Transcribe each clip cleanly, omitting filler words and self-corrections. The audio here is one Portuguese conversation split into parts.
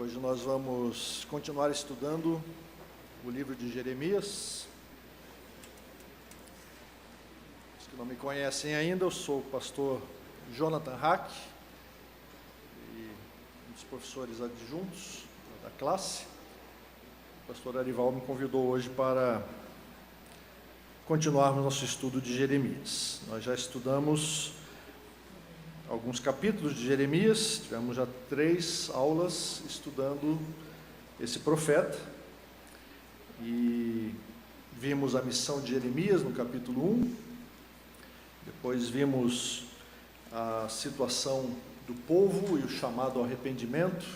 Hoje nós vamos continuar estudando o livro de Jeremias. Os que não me conhecem ainda, eu sou o pastor Jonathan Hack, e um dos professores adjuntos da classe. O pastor Arival me convidou hoje para continuarmos nosso estudo de Jeremias. Nós já estudamos alguns capítulos de Jeremias, tivemos já 3 aulas estudando esse profeta, e vimos a missão de Jeremias no capítulo 1, depois vimos a situação do povo e o chamado ao arrependimento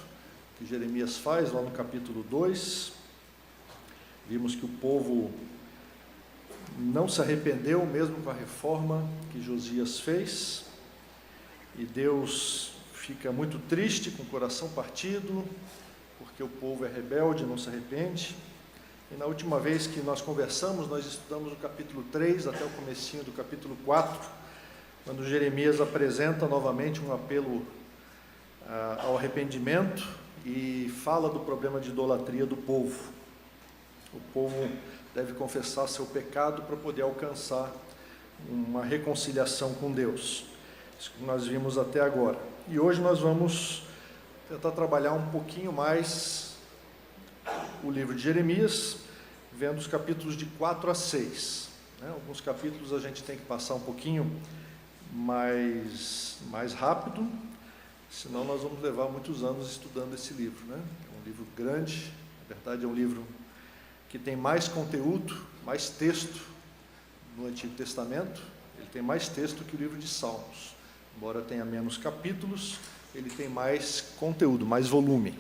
que Jeremias faz lá no capítulo 2, vimos que o povo não se arrependeu mesmo com a reforma que Josias fez, e Deus fica muito triste, com o coração partido, porque o povo é rebelde, não se arrepende. E na última vez que nós conversamos, nós estudamos o capítulo 3 até o comecinho do capítulo 4, quando Jeremias apresenta novamente um apelo ao arrependimento e fala do problema de idolatria do povo. O povo deve confessar seu pecado para poder alcançar uma reconciliação com Deus. Isso que nós vimos até agora. E hoje nós vamos tentar trabalhar um pouquinho mais o livro de Jeremias, vendo os capítulos de 4 a 6. Alguns capítulos a gente tem que passar um pouquinho mais rápido, senão nós vamos levar muitos anos estudando esse livro. É um livro grande, na verdade é um livro que tem mais conteúdo, mais texto no Antigo Testamento. Ele tem mais texto que o livro de Salmos. Embora tenha menos capítulos, ele tem mais conteúdo, mais volume.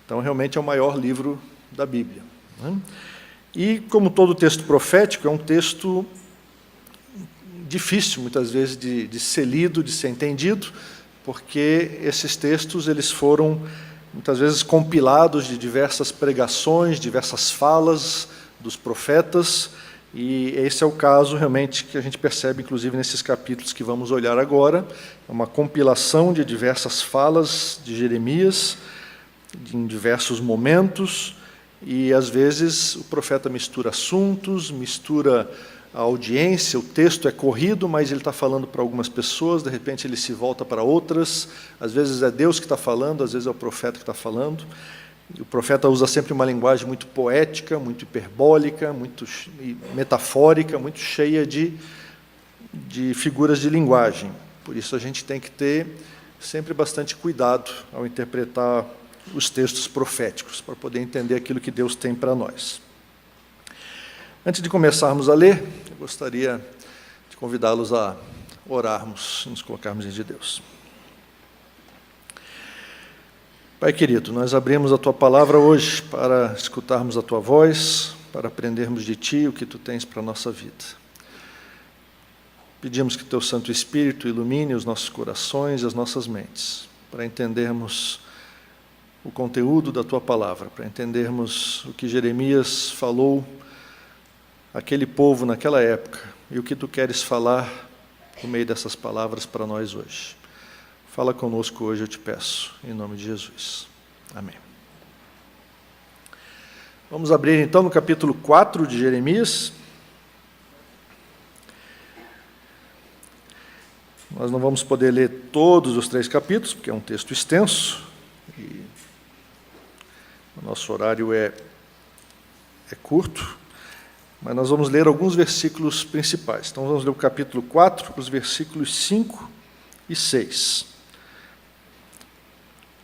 Então, realmente é o maior livro da Bíblia. E, como todo texto profético, é um texto difícil, muitas vezes, de ser lido, de ser entendido, porque esses textos eles foram, muitas vezes, compilados de diversas pregações, diversas falas dos profetas, e esse é o caso, realmente, que a gente percebe, inclusive, nesses capítulos que vamos olhar agora. É uma compilação de diversas falas de Jeremias, em diversos momentos, e, às vezes, o profeta mistura assuntos, mistura a audiência, o texto é corrido, mas ele está falando para algumas pessoas, de repente ele se volta para outras, às vezes é Deus que está falando, às vezes é o profeta que está falando. O profeta usa sempre uma linguagem muito poética, muito hiperbólica, muito metafórica, muito cheia de figuras de linguagem. Por isso a gente tem que ter sempre bastante cuidado ao interpretar os textos proféticos, para poder entender aquilo que Deus tem para nós. Antes de começarmos a ler, eu gostaria de convidá-los a orarmos, nos colocarmos diante de Deus. Pai querido, nós abrimos a Tua palavra hoje para escutarmos a Tua voz, para aprendermos de Ti o que Tu tens para a nossa vida. Pedimos que Teu Santo Espírito ilumine os nossos corações e as nossas mentes, para entendermos o conteúdo da Tua palavra, para entendermos o que Jeremias falou àquele povo naquela época e o que Tu queres falar por meio dessas palavras para nós hoje. Fala conosco hoje, eu te peço, em nome de Jesus. Amém. Vamos abrir então no capítulo 4 de Jeremias. Nós não vamos poder ler todos os 3 capítulos, porque é um texto extenso, e o nosso horário é curto, mas nós vamos ler alguns versículos principais. Então vamos ler o capítulo 4, os versículos 5 e 6.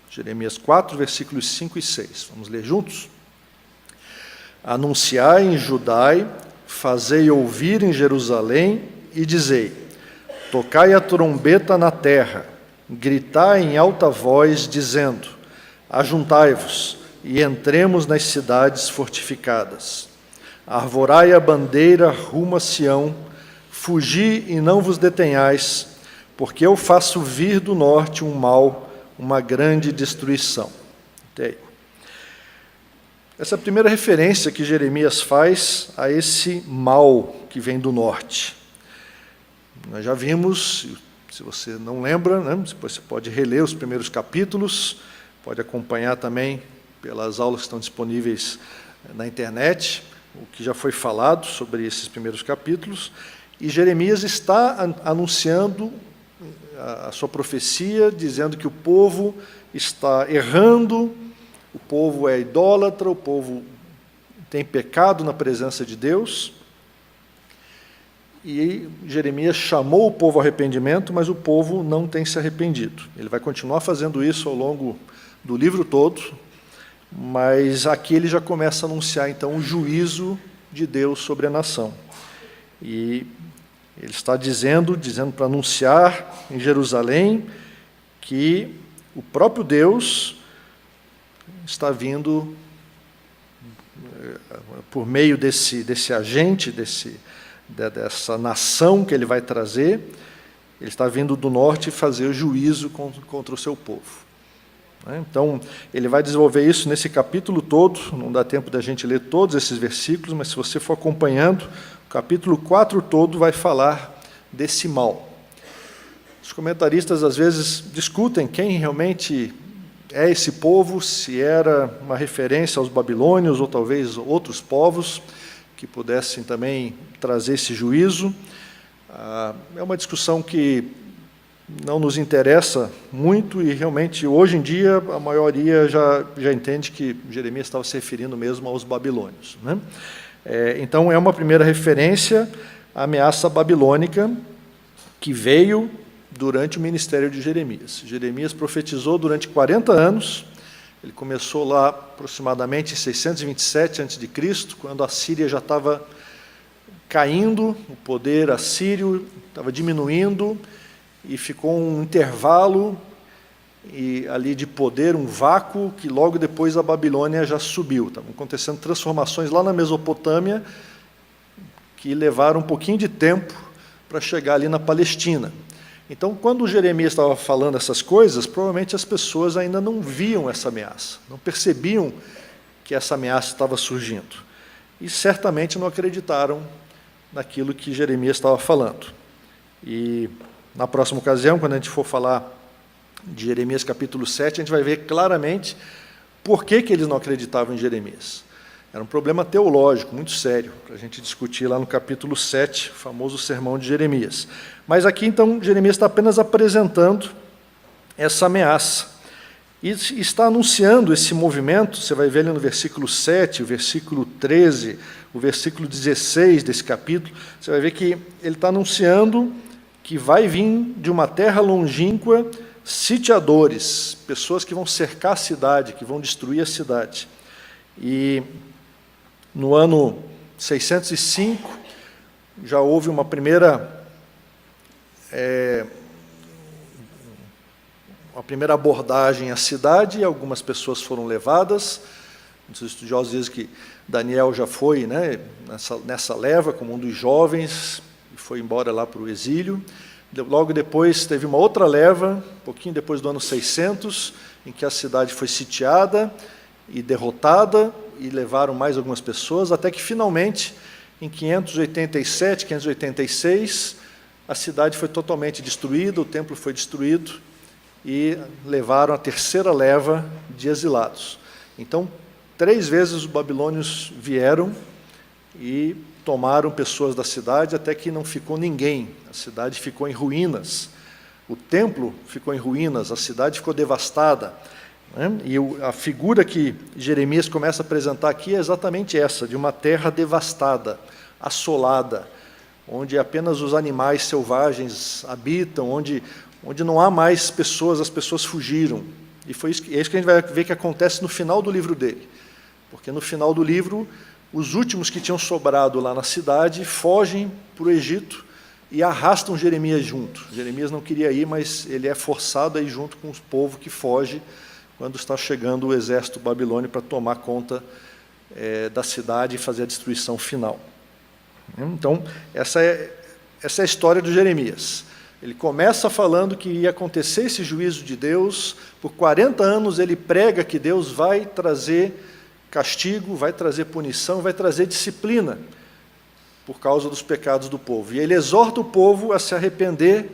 Jeremias 4, versículos 5 e 6. Vamos ler juntos? Anunciai em Judá, fazei ouvir em Jerusalém, e dizei: tocai a trombeta na terra, gritai em alta voz, dizendo: ajuntai-vos, e entremos nas cidades fortificadas. Arvorai a bandeira rumo a Sião, fugi e não vos detenhais, porque eu faço vir do norte um mal, uma grande destruição. Até aí. Essa é a primeira referência que Jeremias faz a esse mal que vem do norte. Nós já vimos, se você não lembra, depois você pode reler os primeiros capítulos, pode acompanhar também pelas aulas que estão disponíveis na internet, o que já foi falado sobre esses primeiros capítulos, e Jeremias está anunciando a sua profecia, dizendo que o povo está errando, o povo é idólatra, o povo tem pecado na presença de Deus. E Jeremias chamou o povo ao arrependimento, mas o povo não tem se arrependido. Ele vai continuar fazendo isso ao longo do livro todo, mas aqui ele já começa a anunciar, então, o juízo de Deus sobre a nação. E ele está dizendo para anunciar em Jerusalém que o próprio Deus está vindo por meio desse agente, dessa nação que ele vai trazer. Ele está vindo do norte fazer juízo contra o seu povo. Então, ele vai desenvolver isso nesse capítulo todo, não dá tempo da gente ler todos esses versículos, mas se você for acompanhando, o capítulo 4 todo vai falar desse mal. Os comentaristas, às vezes, discutem quem realmente é esse povo, se era uma referência aos babilônios ou talvez outros povos que pudessem também trazer esse juízo. É uma discussão que não nos interessa muito e, realmente, hoje em dia, a maioria já entende que Jeremias estava se referindo mesmo aos babilônios, né? Então, é uma primeira referência à ameaça babilônica que veio durante o ministério de Jeremias. Jeremias profetizou durante 40 anos, ele começou lá aproximadamente em 627 a.C., quando a Síria já estava caindo, o poder assírio estava diminuindo, e ficou um intervalo ali de poder, um vácuo, que logo depois a Babilônia já subiu. Estavam acontecendo transformações lá na Mesopotâmia, que levaram um pouquinho de tempo para chegar ali na Palestina. Então, quando Jeremias estava falando essas coisas, provavelmente as pessoas ainda não viam essa ameaça, não percebiam que essa ameaça estava surgindo. E certamente não acreditaram naquilo que Jeremias estava falando. E na próxima ocasião, quando a gente for falar de Jeremias capítulo 7, a gente vai ver claramente por que eles não acreditavam em Jeremias. Era um problema teológico muito sério, para a gente discutir lá no capítulo 7, o famoso sermão de Jeremias. Mas aqui, então, Jeremias está apenas apresentando essa ameaça. E está anunciando esse movimento, você vai ver ali no versículo 7, o versículo 13, o versículo 16 desse capítulo, você vai ver que ele está anunciando que vai vir de uma terra longínqua sitiadores, pessoas que vão cercar a cidade, que vão destruir a cidade. E no ano 605, já houve uma primeira abordagem à cidade, algumas pessoas foram levadas. Os estudiosos dizem que Daniel já foi, né, nessa leva, como um dos jovens, e foi embora lá para o exílio. Logo depois teve uma outra leva, um pouquinho depois do ano 600, em que a cidade foi sitiada e derrotada, e levaram mais algumas pessoas, até que finalmente, em 587, 586, a cidade foi totalmente destruída, o templo foi destruído, e levaram a terceira leva de exilados. Então, 3 vezes os babilônios vieram e tomaram pessoas da cidade, até que não ficou ninguém. A cidade ficou em ruínas, o templo ficou em ruínas, a cidade ficou devastada, né? E a figura que Jeremias começa a apresentar aqui é exatamente essa, de uma terra devastada, assolada, onde apenas os animais selvagens habitam, onde não há mais pessoas, as pessoas fugiram. E é isso que a gente vai ver que acontece no final do livro dele. Porque no final do livro, os últimos que tinham sobrado lá na cidade fogem para o Egito e arrastam Jeremias junto. Jeremias não queria ir, mas ele é forçado a ir junto com o povo que foge quando está chegando o exército babilônio para tomar conta da cidade e fazer a destruição final. Então, essa é a história de Jeremias. Ele começa falando que ia acontecer esse juízo de Deus, por 40 anos ele prega que Deus vai trazer castigo, vai trazer punição, vai trazer disciplina por causa dos pecados do povo. E ele exorta o povo a se arrepender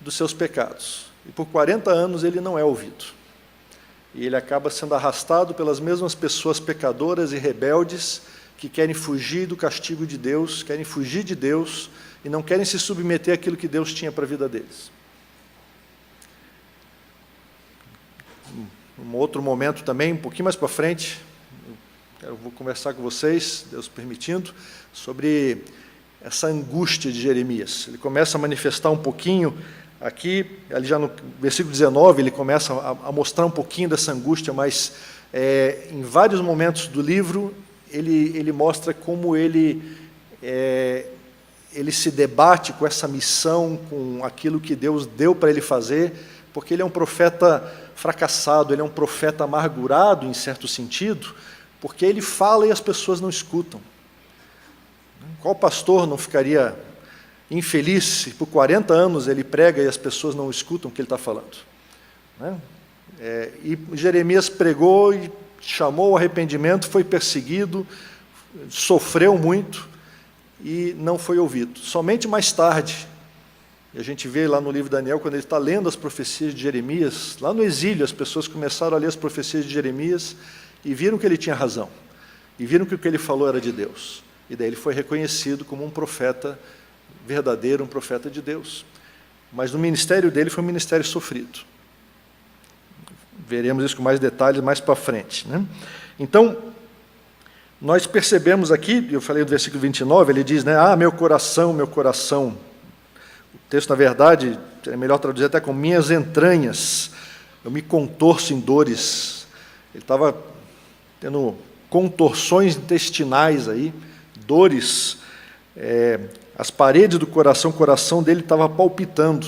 dos seus pecados. E por 40 anos ele não é ouvido. e ele acaba sendo arrastado pelas mesmas pessoas pecadoras e rebeldes que querem fugir do castigo de Deus, querem fugir de Deus e não querem se submeter àquilo que Deus tinha para a vida deles. Um outro momento também, um pouquinho mais para frente, eu vou conversar com vocês, Deus permitindo, sobre essa angústia de Jeremias. Ele começa a manifestar um pouquinho aqui, ali já no versículo 19, ele começa a mostrar um pouquinho dessa angústia, mas em vários momentos do livro, ele mostra como ele se debate com essa missão, com aquilo que Deus deu para ele fazer, porque ele é um profeta fracassado, ele é um profeta amargurado, em certo sentido, porque ele fala e as pessoas não escutam. Qual pastor não ficaria infeliz se por 40 anos ele prega e as pessoas não escutam o que ele está falando? Né? E Jeremias pregou e chamou ao arrependimento, foi perseguido, sofreu muito e não foi ouvido. Somente mais tarde, e a gente vê lá no livro de Daniel, quando ele está lendo as profecias de Jeremias, lá no exílio as pessoas começaram a ler as profecias de Jeremias e viram que ele tinha razão, e viram que o que ele falou era de Deus. E daí ele foi reconhecido como um profeta verdadeiro, um profeta de Deus. Mas no ministério dele foi um ministério sofrido. Veremos isso com mais detalhes mais para frente, né? Então, nós percebemos aqui, eu falei do versículo 29, ele diz, né, meu coração, meu coração. O texto, na verdade, é melhor traduzir até com minhas entranhas, eu me contorço em dores. Ele estava tendo contorções intestinais aí, dores, as paredes do coração, o coração dele estava palpitando,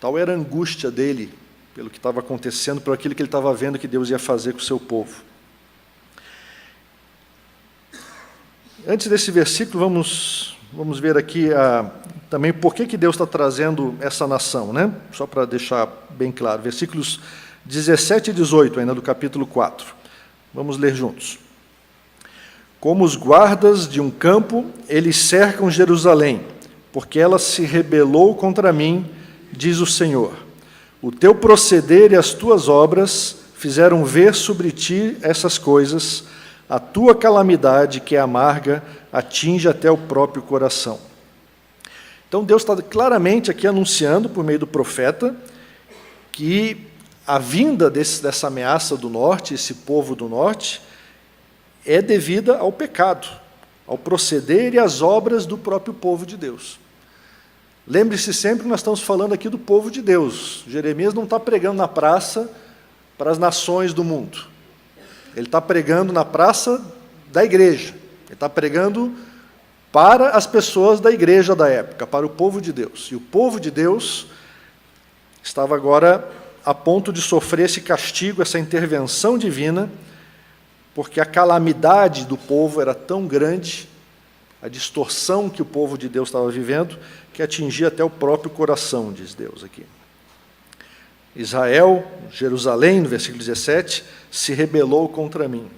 tal era a angústia dele, pelo que estava acontecendo, por aquilo que ele estava vendo que Deus ia fazer com o seu povo. Antes desse versículo, vamos ver aqui também por que Deus está trazendo essa nação, né? Só para deixar bem claro, versículos 17 e 18, ainda do capítulo 4. Vamos ler juntos. Como os guardas de um campo, eles cercam Jerusalém, porque ela se rebelou contra mim, diz o Senhor. O teu proceder e as tuas obras fizeram ver sobre ti essas coisas, a tua calamidade, que é amarga, atinge até o próprio coração. Então Deus está claramente aqui anunciando, por meio do profeta, que a vinda dessa ameaça do norte, esse povo do norte, é devida ao pecado, ao proceder e às obras do próprio povo de Deus. Lembre-se sempre que nós estamos falando aqui do povo de Deus. Jeremias não está pregando na praça para as nações do mundo. Ele está pregando na praça da igreja. Ele está pregando para as pessoas da igreja da época, para o povo de Deus. E o povo de Deus estava agora a ponto de sofrer esse castigo, essa intervenção divina, porque a calamidade do povo era tão grande, a distorção que o povo de Deus estava vivendo, que atingia até o próprio coração, diz Deus aqui. Israel, Jerusalém, no versículo 17, se rebelou contra mim.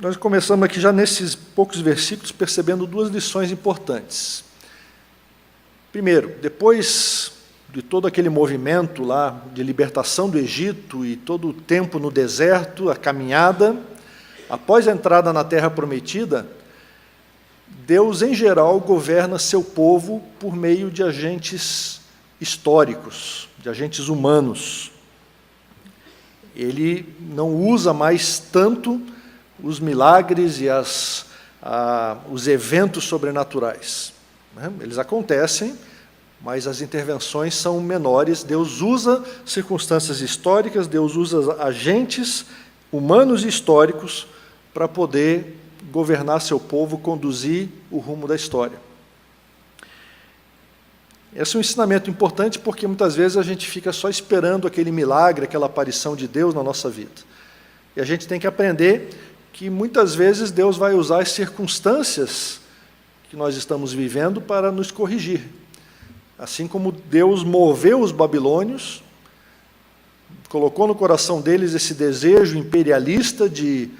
Nós começamos aqui já nesses poucos versículos percebendo duas lições importantes. Primeiro, depois de todo aquele movimento lá de libertação do Egito e todo o tempo no deserto, a caminhada, após a entrada na Terra Prometida, Deus, em geral, governa seu povo por meio de agentes históricos, de agentes humanos. Ele não usa mais tanto os milagres e os eventos sobrenaturais. Eles acontecem, mas as intervenções são menores. Deus usa circunstâncias históricas, Deus usa agentes humanos e históricos para poder governar seu povo, conduzir o rumo da história. Esse é um ensinamento importante porque muitas vezes a gente fica só esperando aquele milagre, aquela aparição de Deus na nossa vida. E a gente tem que aprender que muitas vezes Deus vai usar as circunstâncias que nós estamos vivendo para nos corrigir. Assim como Deus moveu os babilônios, colocou no coração deles esse desejo imperialista de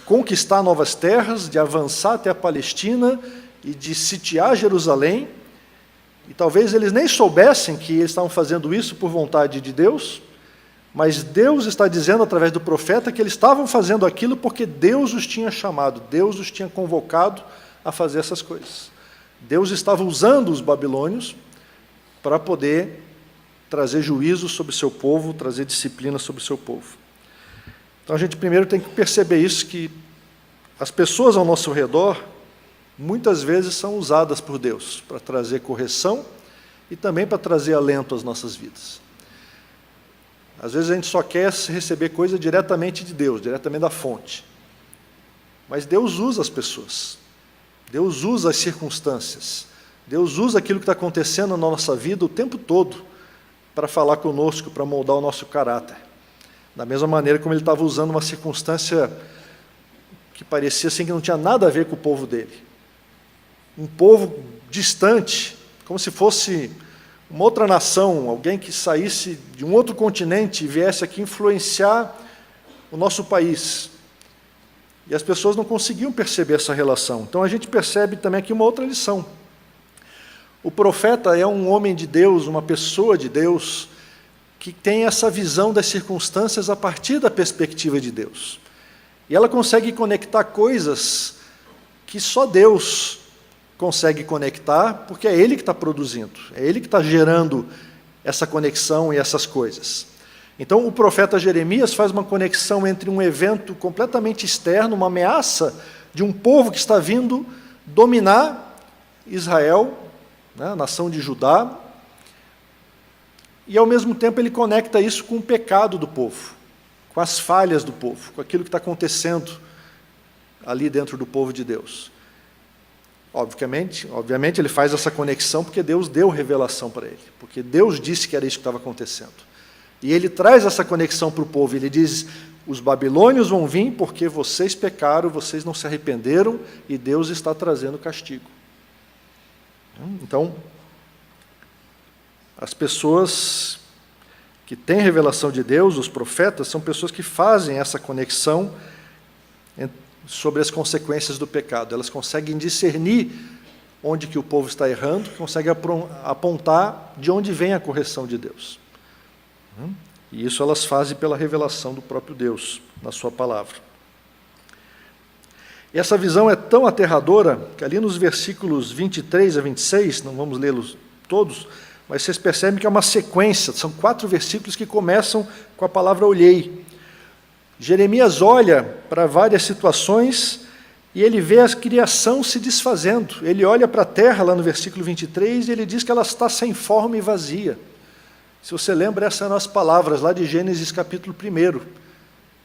conquistar novas terras, de avançar até a Palestina e de sitiar Jerusalém, E talvez eles nem soubessem que eles estavam fazendo isso por vontade de Deus, mas Deus está dizendo através do profeta que eles estavam fazendo aquilo porque Deus os tinha chamado, Deus os tinha convocado a fazer essas coisas. Deus estava usando os babilônios para poder trazer juízo sobre o seu povo, trazer disciplina sobre o seu povo. Então a gente primeiro tem que perceber isso, que as pessoas ao nosso redor muitas vezes são usadas por Deus para trazer correção e também para trazer alento às nossas vidas. Às vezes a gente só quer receber coisa diretamente de Deus, diretamente da fonte. Mas Deus usa as pessoas, Deus usa as circunstâncias, Deus usa aquilo que está acontecendo na nossa vida o tempo todo para falar conosco, para moldar o nosso caráter. Da mesma maneira como ele estava usando uma circunstância que parecia assim que não tinha nada a ver com o povo dele. Um povo distante, como se fosse uma outra nação, alguém que saísse de um outro continente e viesse aqui influenciar o nosso país. E as pessoas não conseguiam perceber essa relação. Então a gente percebe também aqui uma outra lição. O profeta é um homem de Deus, uma pessoa de Deus, que tem essa visão das circunstâncias a partir da perspectiva de Deus. E ela consegue conectar coisas que só Deus consegue conectar, porque é Ele que está produzindo, é Ele que está gerando essa conexão e essas coisas. Então, o profeta Jeremias faz uma conexão entre um evento completamente externo, uma ameaça de um povo que está vindo dominar Israel, né, a nação de Judá, e, ao mesmo tempo, ele conecta isso com o pecado do povo, com as falhas do povo, com aquilo que está acontecendo ali dentro do povo de Deus. Obviamente, ele faz essa conexão porque Deus deu revelação para ele, porque Deus disse que era isso que estava acontecendo. E ele traz essa conexão para o povo, ele diz, os babilônios vão vir porque vocês pecaram, vocês não se arrependeram, e Deus está trazendo castigo. Então, as pessoas que têm revelação de Deus, os profetas, são pessoas que fazem essa conexão sobre as consequências do pecado. Elas conseguem discernir onde que o povo está errando, conseguem apontar de onde vem a correção de Deus. E isso elas fazem pela revelação do próprio Deus, na sua palavra. E essa visão é tão aterradora, que ali nos versículos 23 a 26, não vamos lê-los todos, mas vocês percebem que é uma sequência, são 4 versículos que começam com a palavra olhei. Jeremias olha para várias situações e ele vê a criação se desfazendo. Ele olha para a terra, lá no versículo 23, e ele diz que ela está sem forma e vazia. Se você lembra, essas são as palavras lá de Gênesis capítulo 1.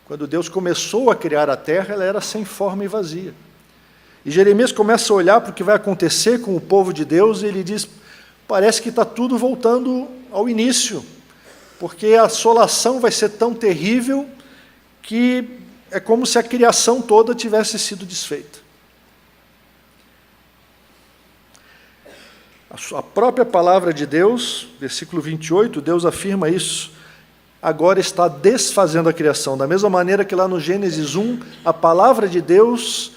Quando Deus começou a criar a terra, ela era sem forma e vazia. E Jeremias começa a olhar para o que vai acontecer com o povo de Deus, e ele diz, parece que está tudo voltando ao início, porque a assolação vai ser tão terrível que é como se a criação toda tivesse sido desfeita. A própria palavra de Deus, versículo 28, Deus afirma isso, agora está desfazendo a criação, da mesma maneira que lá no Gênesis 1, a palavra de Deus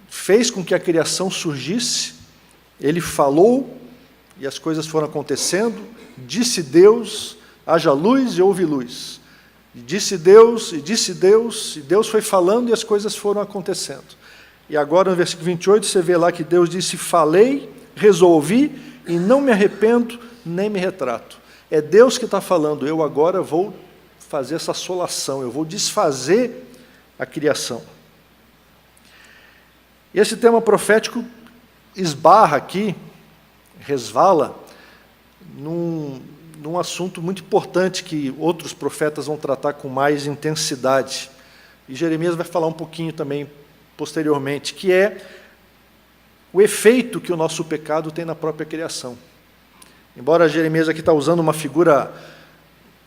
fez com que a criação surgisse, ele falou, e as coisas foram acontecendo, disse Deus, haja luz e houve luz. E disse Deus, e Deus foi falando e as coisas foram acontecendo. E agora no versículo 28 você vê lá que Deus disse, falei, resolvi e não me arrependo nem me retrato. É Deus que está falando, eu agora vou fazer essa assolação, eu vou desfazer a criação. E esse tema profético esbarra aqui, resvala, num assunto muito importante que outros profetas vão tratar com mais intensidade. E Jeremias vai falar um pouquinho também posteriormente, que é o efeito que o nosso pecado tem na própria criação. Embora Jeremias aqui está usando uma figura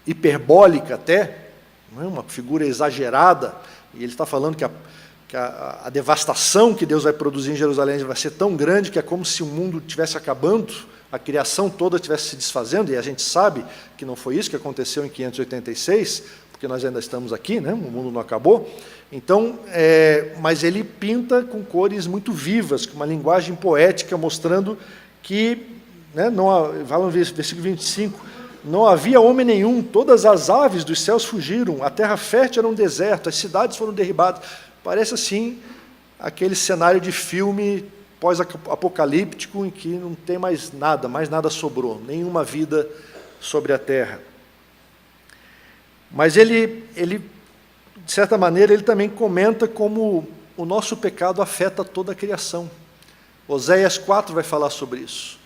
hiperbólica até, não é? Uma figura exagerada, e ele está falando que a devastação que Deus vai produzir em Jerusalém vai ser tão grande que é como se o mundo estivesse acabando, a criação toda estivesse se desfazendo, e a gente sabe que não foi isso que aconteceu em 586, porque nós ainda estamos aqui, né? O mundo não acabou. Então, mas ele pinta com cores muito vivas, com uma linguagem poética, mostrando que, fala no versículo 25, não havia homem nenhum, todas as aves dos céus fugiram, a terra fértil era um deserto, as cidades foram derribadas. Parece assim aquele cenário de filme pós-apocalíptico em que não tem mais nada sobrou, nenhuma vida sobre a terra. Mas ele, de certa maneira, ele também comenta como o nosso pecado afeta toda a criação. Oséias 4 vai falar sobre isso,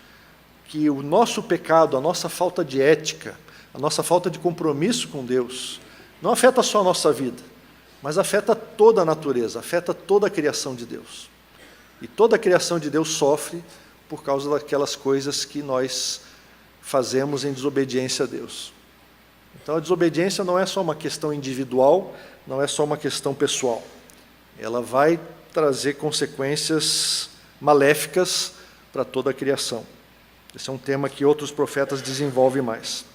que o nosso pecado, a nossa falta de ética, a nossa falta de compromisso com Deus, não afeta só a nossa vida, mas afeta toda a natureza, afeta toda a criação de Deus. E toda a criação de Deus sofre por causa daquelas coisas que nós fazemos em desobediência a Deus. Então a desobediência não é só uma questão individual, não é só uma questão pessoal. Ela vai trazer consequências maléficas para toda a criação. Esse é um tema que outros profetas desenvolvem mais.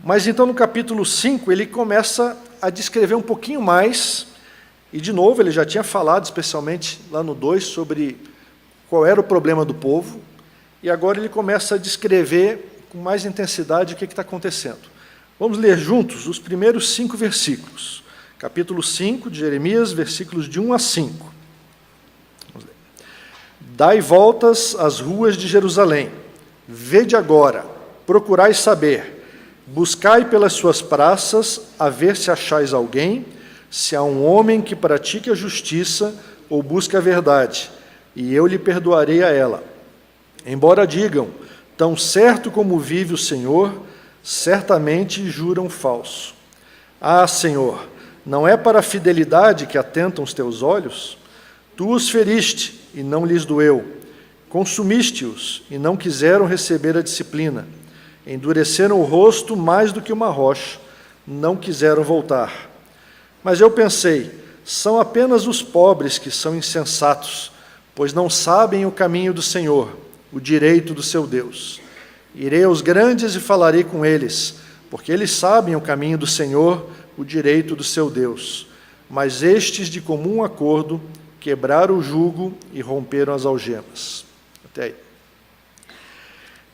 Mas então no capítulo 5 ele começa a descrever um pouquinho mais, e de novo ele já tinha falado, especialmente lá no 2, sobre qual era o problema do povo, e agora ele começa a descrever com mais intensidade o que está acontecendo. Vamos ler juntos os primeiros 5 versículos. Capítulo 5 de Jeremias, versículos de 1 a 5. Vamos ler. Dai voltas às ruas de Jerusalém, vede agora, procurai saber, buscai pelas suas praças, a ver se achais alguém, se há um homem que pratique a justiça ou busque a verdade, e eu lhe perdoarei a ela. Embora digam, tão certo como vive o Senhor, certamente juram falso. Ah, Senhor, não é para a fidelidade que atentam os teus olhos? Tu os feriste e não lhes doeu. Consumiste-os e não quiseram receber a disciplina. Endureceram o rosto mais do que uma rocha, não quiseram voltar. Mas eu pensei, são apenas os pobres que são insensatos, pois não sabem o caminho do Senhor, o direito do seu Deus. Irei aos grandes e falarei com eles, porque eles sabem o caminho do Senhor, o direito do seu Deus. Mas estes, de comum acordo, quebraram o jugo e romperam as algemas. Até aí.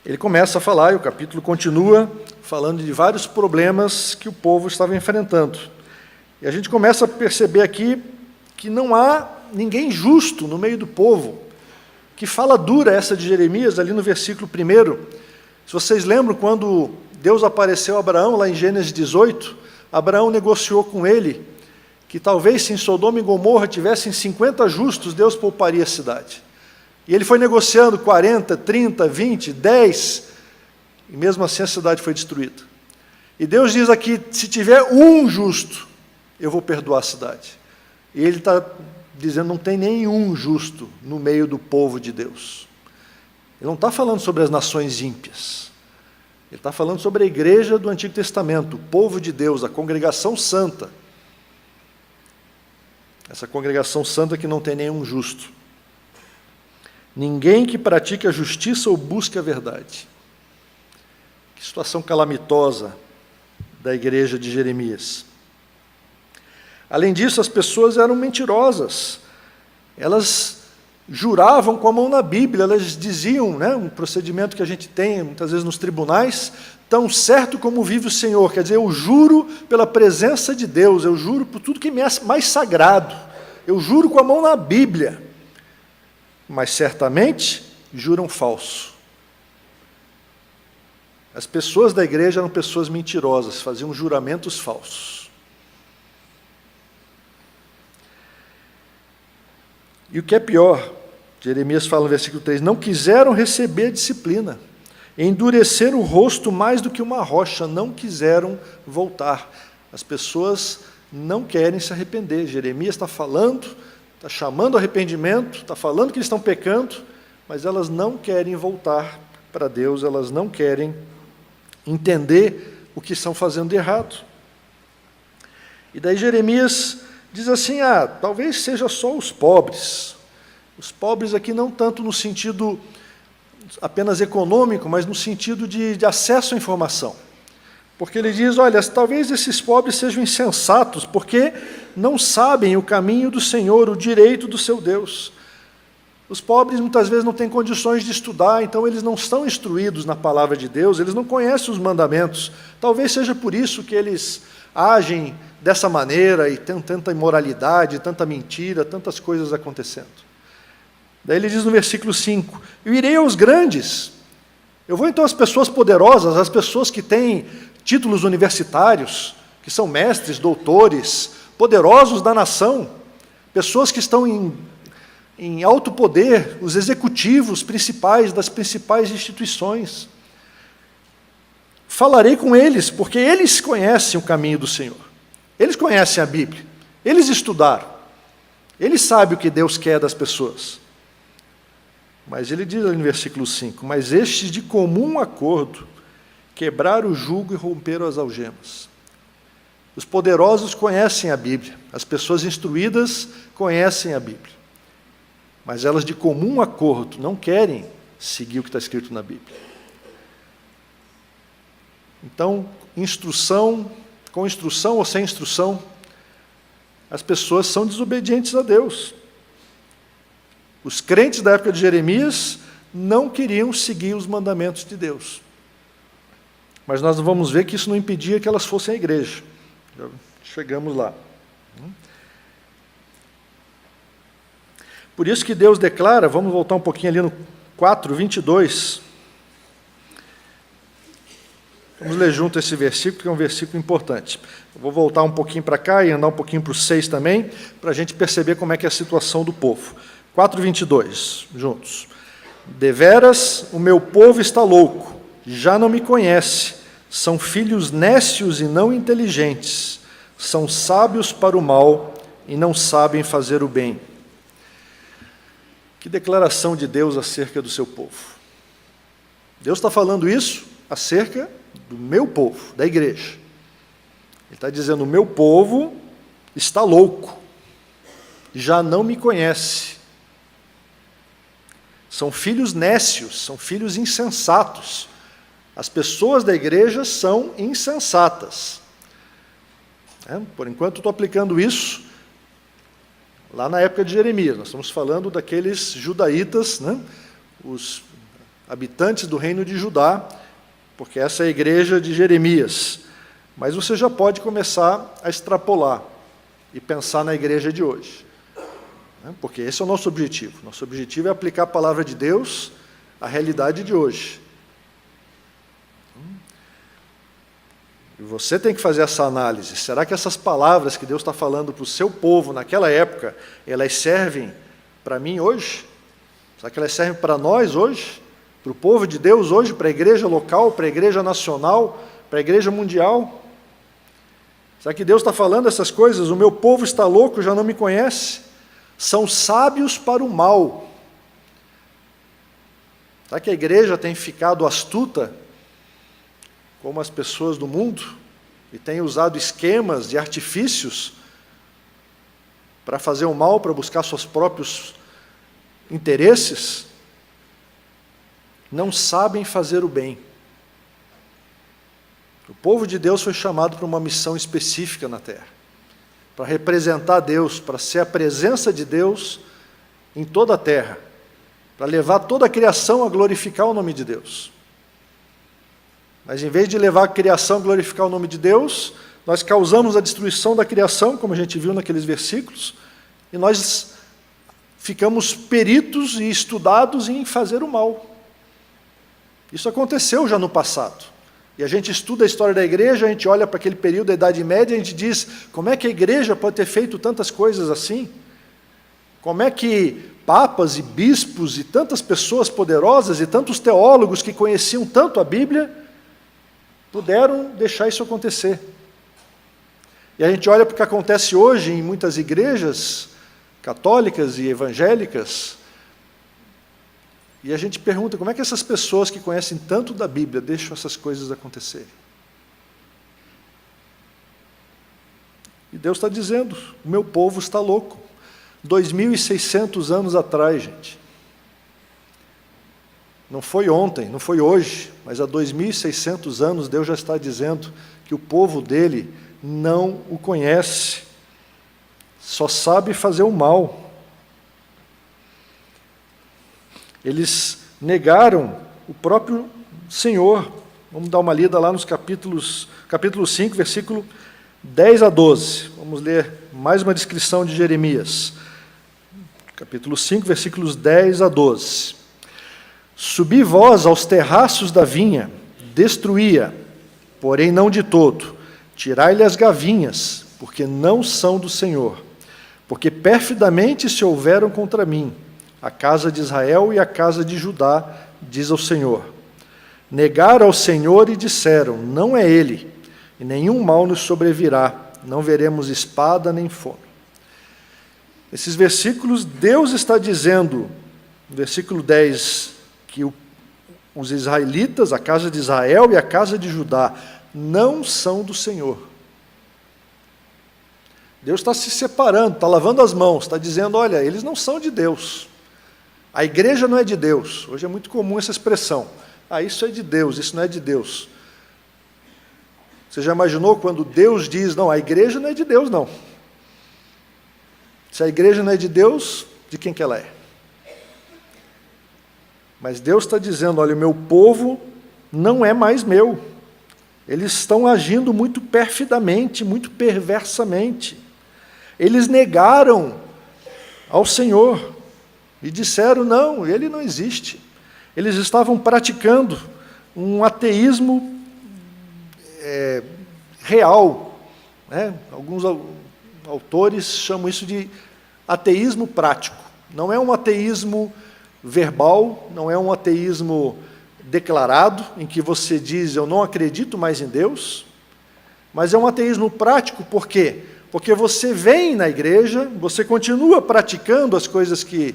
Ele começa a falar, e o capítulo continua, falando de vários problemas que o povo estava enfrentando. E a gente começa a perceber aqui que não há ninguém justo no meio do povo. Que fala dura essa de Jeremias, ali no versículo 1. Se vocês lembram, quando Deus apareceu a Abraão, lá em Gênesis 18, Abraão negociou com ele que talvez se em Sodoma e Gomorra tivessem 50 justos, Deus pouparia a cidade. E ele foi negociando 40, 30, 20, 10, e mesmo assim a cidade foi destruída. E Deus diz aqui, se tiver um justo, eu vou perdoar a cidade. E ele está dizendo, não tem nenhum justo no meio do povo de Deus. Ele não está falando sobre as nações ímpias. Ele está falando sobre a igreja do Antigo Testamento, o povo de Deus, a congregação santa. Essa congregação santa que não tem nenhum justo. Ninguém que pratique a justiça ou busque a verdade. Que situação calamitosa da igreja de Jeremias. Além disso, as pessoas eram mentirosas. Elas juravam com a mão na Bíblia, elas diziam, um procedimento que a gente tem muitas vezes nos tribunais, tão certo como vive o Senhor, quer dizer, eu juro pela presença de Deus, eu juro por tudo que me é mais sagrado, eu juro com a mão na Bíblia, mas certamente juram falso. As pessoas da igreja eram pessoas mentirosas, faziam juramentos falsos. E o que é pior, Jeremias fala no versículo 3, não quiseram receber a disciplina, endureceram o rosto mais do que uma rocha, não quiseram voltar. As pessoas não querem se arrepender. Jeremias está falando, está chamando ao arrependimento, está falando que eles estão pecando, mas elas não querem voltar para Deus, elas não querem entender o que estão fazendo de errado. E daí Jeremias diz assim, talvez seja só os pobres. Os pobres aqui não tanto no sentido apenas econômico, mas no sentido de acesso à informação. Porque ele diz, olha, talvez esses pobres sejam insensatos, porque não sabem o caminho do Senhor, o direito do seu Deus. Os pobres muitas vezes não têm condições de estudar, então eles não estão instruídos na palavra de Deus, eles não conhecem os mandamentos. Talvez seja por isso que eles agem dessa maneira e tem tanta imoralidade, tanta mentira, tantas coisas acontecendo. Daí ele diz no versículo 5, eu irei aos grandes. Eu vou então às pessoas poderosas, às pessoas que têm títulos universitários, que são mestres, doutores, poderosos da nação, pessoas que estão em alto poder, os executivos principais das principais instituições. Falarei com eles, porque eles conhecem o caminho do Senhor. Eles conhecem a Bíblia, eles estudaram, eles sabem o que Deus quer das pessoas. Mas ele diz ali no versículo 5, mas estes de comum acordo quebraram o jugo e romperam as algemas. Os poderosos conhecem a Bíblia, as pessoas instruídas conhecem a Bíblia, mas elas de comum acordo não querem seguir o que está escrito na Bíblia. Então, com instrução ou sem instrução, as pessoas são desobedientes a Deus. Os crentes da época de Jeremias não queriam seguir os mandamentos de Deus. Mas nós vamos ver que isso não impedia que elas fossem à igreja. Já chegamos lá. Por isso que Deus declara, vamos voltar um pouquinho ali no 4:22. Vamos ler junto esse versículo, que é um versículo importante. Eu vou voltar um pouquinho para cá e andar um pouquinho para o 6 também, para a gente perceber como é que é a situação do povo. 4:22, juntos. Deveras, o meu povo está louco, já não me conhece, são filhos nécios e não inteligentes, são sábios para o mal e não sabem fazer o bem. Que declaração de Deus acerca do seu povo. Deus está falando isso acerca do meu povo, da igreja. Ele está dizendo, o meu povo está louco, já não me conhece. São filhos nécios, são filhos insensatos. As pessoas da igreja são insensatas. Por enquanto estou aplicando isso lá na época de Jeremias. Nós estamos falando daqueles judaítas, os habitantes do reino de Judá, porque essa é a igreja de Jeremias. Mas você já pode começar a extrapolar e pensar na igreja de hoje. Porque esse é o nosso objetivo. Nosso objetivo é aplicar a palavra de Deus à realidade de hoje. E você tem que fazer essa análise. Será que essas palavras que Deus está falando para o seu povo naquela época, elas servem para mim hoje? Será que elas servem para nós hoje? Para o povo de Deus hoje? Para a igreja local, para a igreja nacional, para a igreja mundial? Será que Deus está falando essas coisas? O meu povo está louco, já não me conhece? São sábios para o mal. Será que a igreja tem ficado astuta, como as pessoas do mundo, e tem usado esquemas de artifícios para fazer o mal, para buscar seus próprios interesses? Não sabem fazer o bem. O povo de Deus foi chamado para uma missão específica na terra, para representar Deus, para ser a presença de Deus em toda a terra, para levar toda a criação a glorificar o nome de Deus. Mas em vez de levar a criação a glorificar o nome de Deus, nós causamos a destruição da criação, como a gente viu naqueles versículos, e nós ficamos peritos e estudados em fazer o mal. Isso aconteceu já no passado. E a gente estuda a história da igreja, a gente olha para aquele período da Idade Média e a gente diz, como é que a igreja pode ter feito tantas coisas assim? Como é que papas e bispos e tantas pessoas poderosas e tantos teólogos que conheciam tanto a Bíblia puderam deixar isso acontecer? E a gente olha para o que acontece hoje em muitas igrejas católicas e evangélicas, e a gente pergunta, como é que essas pessoas que conhecem tanto da Bíblia deixam essas coisas acontecerem? E Deus está dizendo, o meu povo está louco. 2.600 anos atrás, gente. Não foi ontem, não foi hoje, mas há 2.600 anos Deus já está dizendo que o povo dele não o conhece, só sabe fazer o mal. Eles negaram o próprio Senhor. Vamos dar uma lida lá nos capítulo 5, versículo 10 a 12. Vamos ler mais uma descrição de Jeremias. Capítulo 5, versículos 10 a 12. Subi vós aos terraços da vinha, destruía, porém não de todo. Tirai-lhe as gavinhas, porque não são do Senhor. Porque perfidamente se houveram contra mim, a casa de Israel e a casa de Judá, diz o Senhor. Negaram ao Senhor e disseram, não é Ele, e nenhum mal nos sobrevirá, não veremos espada nem fome. Esses versículos, Deus está dizendo, no versículo 10, que os israelitas, a casa de Israel e a casa de Judá, não são do Senhor. Deus está se separando, está lavando as mãos, está dizendo, olha, eles não são de Deus. A igreja não é de Deus. Hoje é muito comum essa expressão. Isso é de Deus, isso não é de Deus. Você já imaginou quando Deus diz, não, a igreja não é de Deus, não. Se a igreja não é de Deus, de quem que ela é? Mas Deus está dizendo, olha, o meu povo não é mais meu. Eles estão agindo muito perfidamente, muito perversamente. Eles negaram ao Senhor e disseram, não, Ele não existe. Eles estavam praticando um ateísmo real. Né? Alguns autores chamam isso de ateísmo prático. Não é um ateísmo verbal, não é um ateísmo declarado, em que você diz, eu não acredito mais em Deus, mas é um ateísmo prático, por quê? Porque você vem na igreja, você continua praticando as coisas que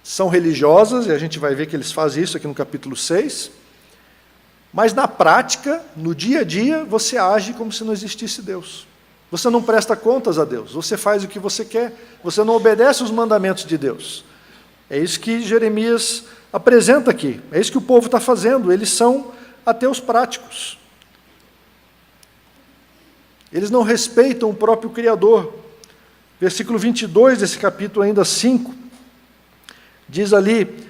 são religiosas, e a gente vai ver que eles fazem isso aqui no capítulo 6, mas na prática, no dia a dia, você age como se não existisse Deus. Você não presta contas a Deus, você faz o que você quer, você não obedece os mandamentos de Deus. É isso que Jeremias apresenta aqui, é isso que o povo está fazendo, eles são ateus práticos. Eles não respeitam o próprio Criador. Versículo 22 desse capítulo ainda 5, diz ali,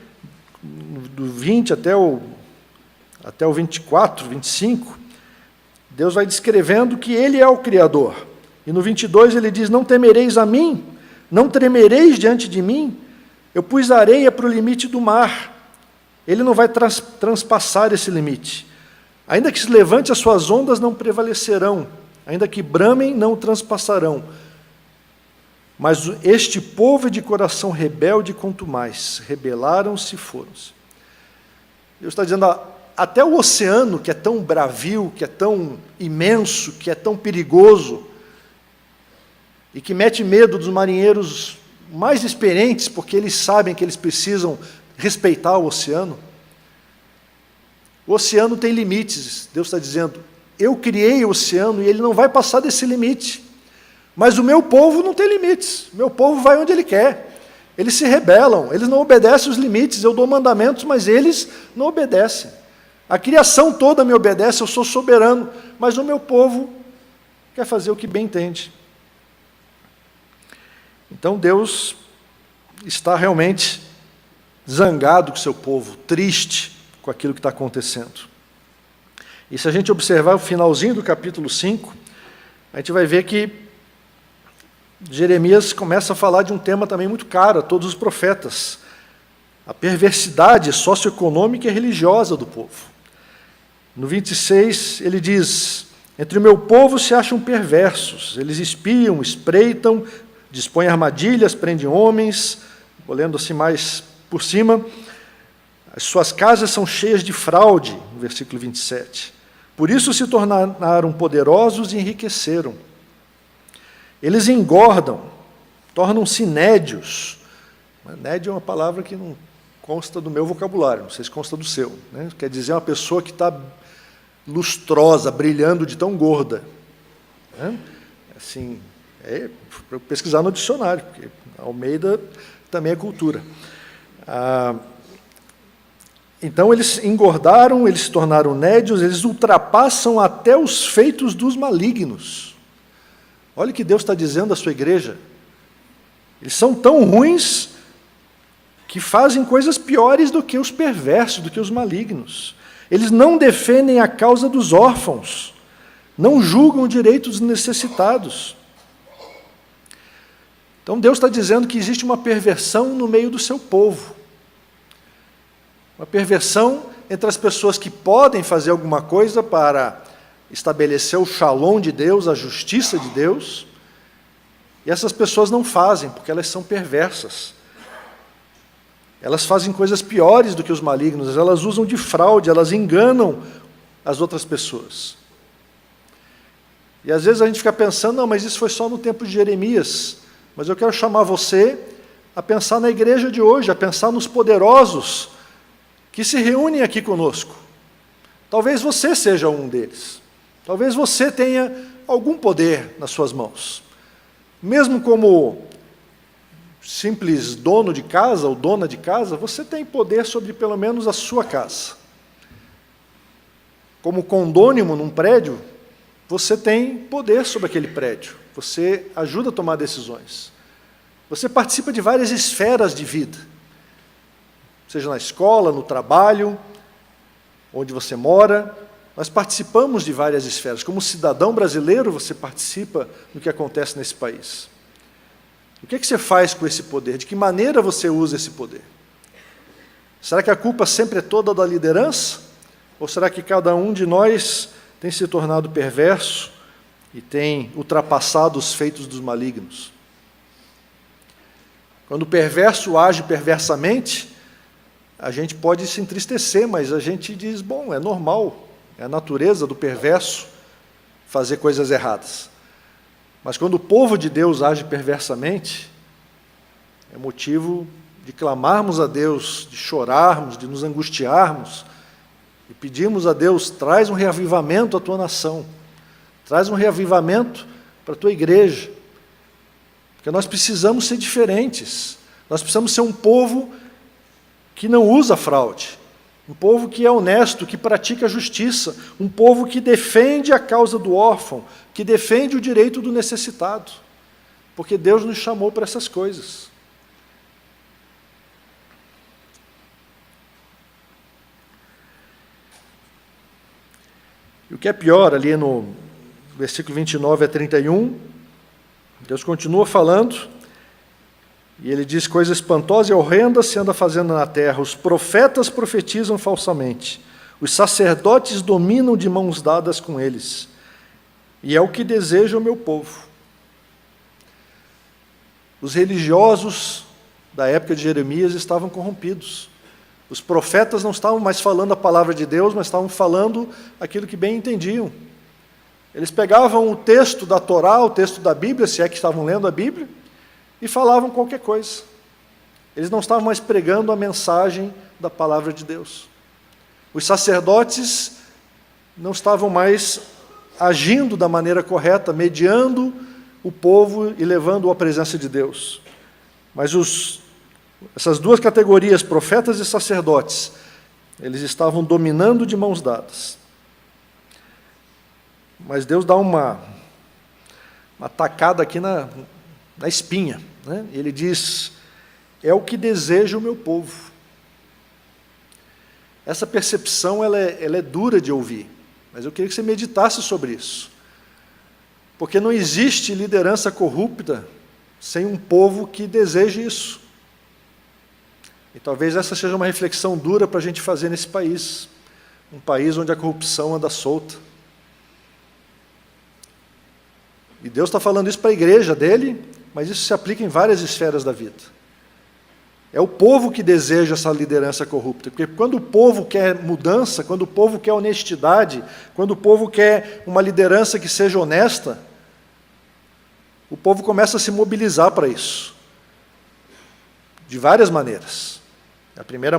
do 20 até o 24, 25, Deus vai descrevendo que Ele é o Criador. E no 22 ele diz, não temereis a mim, não tremereis diante de mim, eu pus areia para o limite do mar. Ele não vai transpassar esse limite. Ainda que se levante as suas ondas, não prevalecerão. Ainda que bramem, não transpassarão. Mas este povo é de coração rebelde, quanto mais. Rebelaram-se e foram-se. Deus está dizendo, até o oceano, que é tão bravio, que é tão imenso, que é tão perigoso, e que mete medo dos marinheiros mais experientes, porque eles sabem que eles precisam respeitar o oceano tem limites. Deus está dizendo, eu criei o oceano e ele não vai passar desse limite, mas o meu povo não tem limites, meu povo vai onde ele quer, eles se rebelam, eles não obedecem os limites, eu dou mandamentos, mas eles não obedecem, a criação toda me obedece, eu sou soberano, mas o meu povo quer fazer o que bem entende. Então Deus está realmente zangado com o seu povo, triste com aquilo que está acontecendo. E se a gente observar o finalzinho do capítulo 5, a gente vai ver que Jeremias começa a falar de um tema também muito caro a todos os profetas, a perversidade socioeconômica e religiosa do povo. No 26 ele diz, entre o meu povo se acham perversos, eles espiam, espreitam, dispõem armadilhas, prendem homens, vou lendo assim mais por cima, as suas casas são cheias de fraude, no versículo 27. Por isso se tornaram poderosos e enriqueceram. Eles engordam, tornam-se nédios. Nédio é uma palavra que não consta do meu vocabulário, não sei se consta do seu. Né? Quer dizer uma pessoa que está lustrosa, brilhando de tão gorda. Né? Assim, para pesquisar no dicionário, porque Almeida também é cultura. Então, eles engordaram, eles se tornaram nédios, eles ultrapassam até os feitos dos malignos. Olha o que Deus está dizendo à sua igreja. Eles são tão ruins que fazem coisas piores do que os perversos, do que os malignos. Eles não defendem a causa dos órfãos, não julgam o direito dos necessitados. Então Deus está dizendo que existe uma perversão no meio do seu povo. Uma perversão entre as pessoas que podem fazer alguma coisa para estabelecer o shalom de Deus, a justiça de Deus, e essas pessoas não fazem, porque elas são perversas. Elas fazem coisas piores do que os malignos, elas usam de fraude, elas enganam as outras pessoas. E às vezes a gente fica pensando, não, mas isso foi só no tempo de Jeremias. Mas eu quero chamar você a pensar na igreja de hoje, a pensar nos poderosos que se reúnem aqui conosco. Talvez você seja um deles. Talvez você tenha algum poder nas suas mãos. Mesmo como simples dono de casa ou dona de casa, você tem poder sobre pelo menos a sua casa. Como condônimo num prédio, você tem poder sobre aquele prédio. Você ajuda a tomar decisões. Você participa de várias esferas de vida. Seja na escola, no trabalho, onde você mora. Nós participamos de várias esferas. Como cidadão brasileiro, você participa do que acontece nesse país. O que você faz com esse poder? De que maneira você usa esse poder? Será que a culpa sempre é toda da liderança? Ou será que cada um de nós tem se tornado perverso e tem ultrapassado os feitos dos malignos? Quando o perverso age perversamente, a gente pode se entristecer, mas a gente diz, bom, é normal, é a natureza do perverso fazer coisas erradas. Mas quando o povo de Deus age perversamente, é motivo de clamarmos a Deus, de chorarmos, de nos angustiarmos, e pedirmos a Deus, traz um reavivamento à tua nação, traz um reavivamento para a tua igreja, porque nós precisamos ser diferentes, nós precisamos ser um povo que não usa fraude, um povo que é honesto, que pratica a justiça, um povo que defende a causa do órfão, que defende o direito do necessitado, porque Deus nos chamou para essas coisas. E o que é pior, ali no versículo 29 a 31, Deus continua falando, e ele diz, coisa espantosa e horrenda se anda fazendo na terra, os profetas profetizam falsamente, os sacerdotes dominam de mãos dadas com eles, e é o que deseja o meu povo. Os religiosos da época de Jeremias estavam corrompidos. Os profetas não estavam mais falando a palavra de Deus, mas estavam falando aquilo que bem entendiam. Eles pegavam o texto da Torá, o texto da Bíblia, se é que estavam lendo a Bíblia, e falavam qualquer coisa. Eles não estavam mais pregando a mensagem da palavra de Deus. Os sacerdotes não estavam mais agindo da maneira correta, mediando o povo e levando-o à presença de Deus. Mas essas duas categorias, profetas e sacerdotes, eles estavam dominando de mãos dadas. Mas Deus dá uma tacada aqui na espinha, né? Ele diz, é o que deseja o meu povo. Essa percepção ela é dura de ouvir, mas eu queria que você meditasse sobre isso. Porque não existe liderança corrupta sem um povo que deseje isso. E talvez essa seja uma reflexão dura para a gente fazer nesse país, um país onde a corrupção anda solta. E Deus está falando isso para a igreja dele, mas isso se aplica em várias esferas da vida. É o povo que deseja essa liderança corrupta, porque quando o povo quer mudança, quando o povo quer honestidade, quando o povo quer uma liderança que seja honesta, o povo começa a se mobilizar para isso, de várias maneiras. A primeira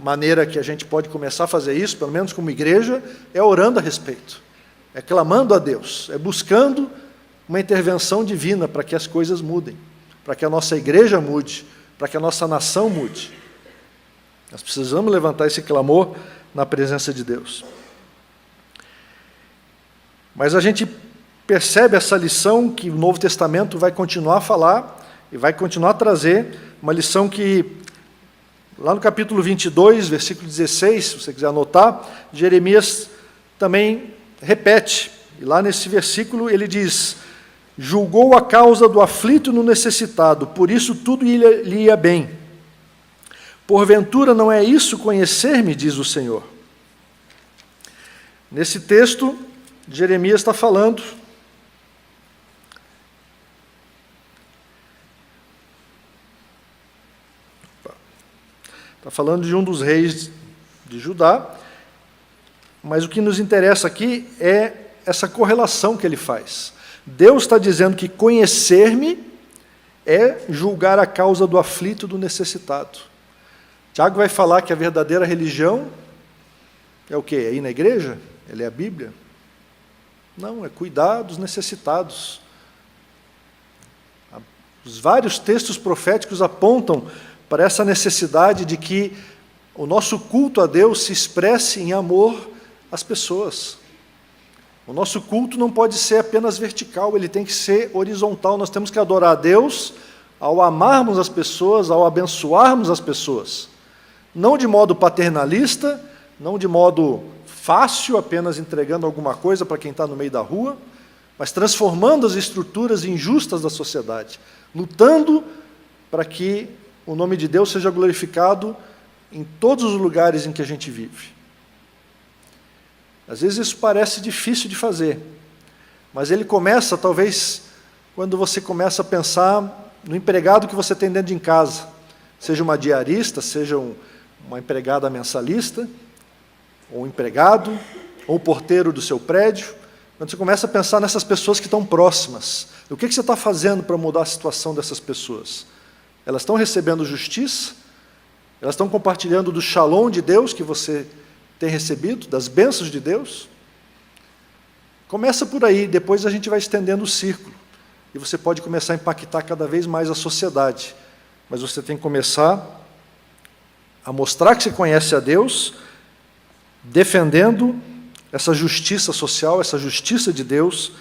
maneira que a gente pode começar a fazer isso, pelo menos como igreja, é orando a respeito, é clamando a Deus, é buscando uma intervenção divina para que as coisas mudem, para que a nossa igreja mude, para que a nossa nação mude. Nós precisamos levantar esse clamor na presença de Deus. Mas a gente percebe essa lição que o Novo Testamento vai continuar a falar e vai continuar a trazer, uma lição que Lá no capítulo 22, versículo 16, se você quiser anotar, Jeremias também repete. E lá nesse versículo ele diz: julgou a causa do aflito e no necessitado, por isso tudo lhe ia bem. Porventura não é isso conhecer-me, diz o Senhor. Nesse texto, Jeremias está falando de um dos reis de Judá, mas o que nos interessa aqui é essa correlação que ele faz. Deus está dizendo que conhecer-me é julgar a causa do aflito e do necessitado. Tiago vai falar que a verdadeira religião é o quê? É ir na igreja? É ler a Bíblia? Não, é cuidar dos necessitados. Os vários textos proféticos apontam para essa necessidade de que o nosso culto a Deus se expresse em amor às pessoas. O nosso culto não pode ser apenas vertical, ele tem que ser horizontal. Nós temos que adorar a Deus ao amarmos as pessoas, ao abençoarmos as pessoas. Não de modo paternalista, não de modo fácil, apenas entregando alguma coisa para quem está no meio da rua, mas transformando as estruturas injustas da sociedade, lutando para que o nome de Deus seja glorificado em todos os lugares em que a gente vive. Às vezes isso parece difícil de fazer, mas ele começa, talvez, quando você começa a pensar no empregado que você tem dentro de casa, seja uma diarista, seja uma empregada mensalista, ou um empregado, ou o porteiro do seu prédio, quando você começa a pensar nessas pessoas que estão próximas, o que você está fazendo para mudar a situação dessas pessoas? Elas estão recebendo justiça? Elas estão compartilhando do shalom de Deus que você tem recebido, das bênçãos de Deus? Começa por aí, depois a gente vai estendendo o círculo. E você pode começar a impactar cada vez mais a sociedade. Mas você tem que começar a mostrar que você conhece a Deus, defendendo essa justiça social, essa justiça de Deus,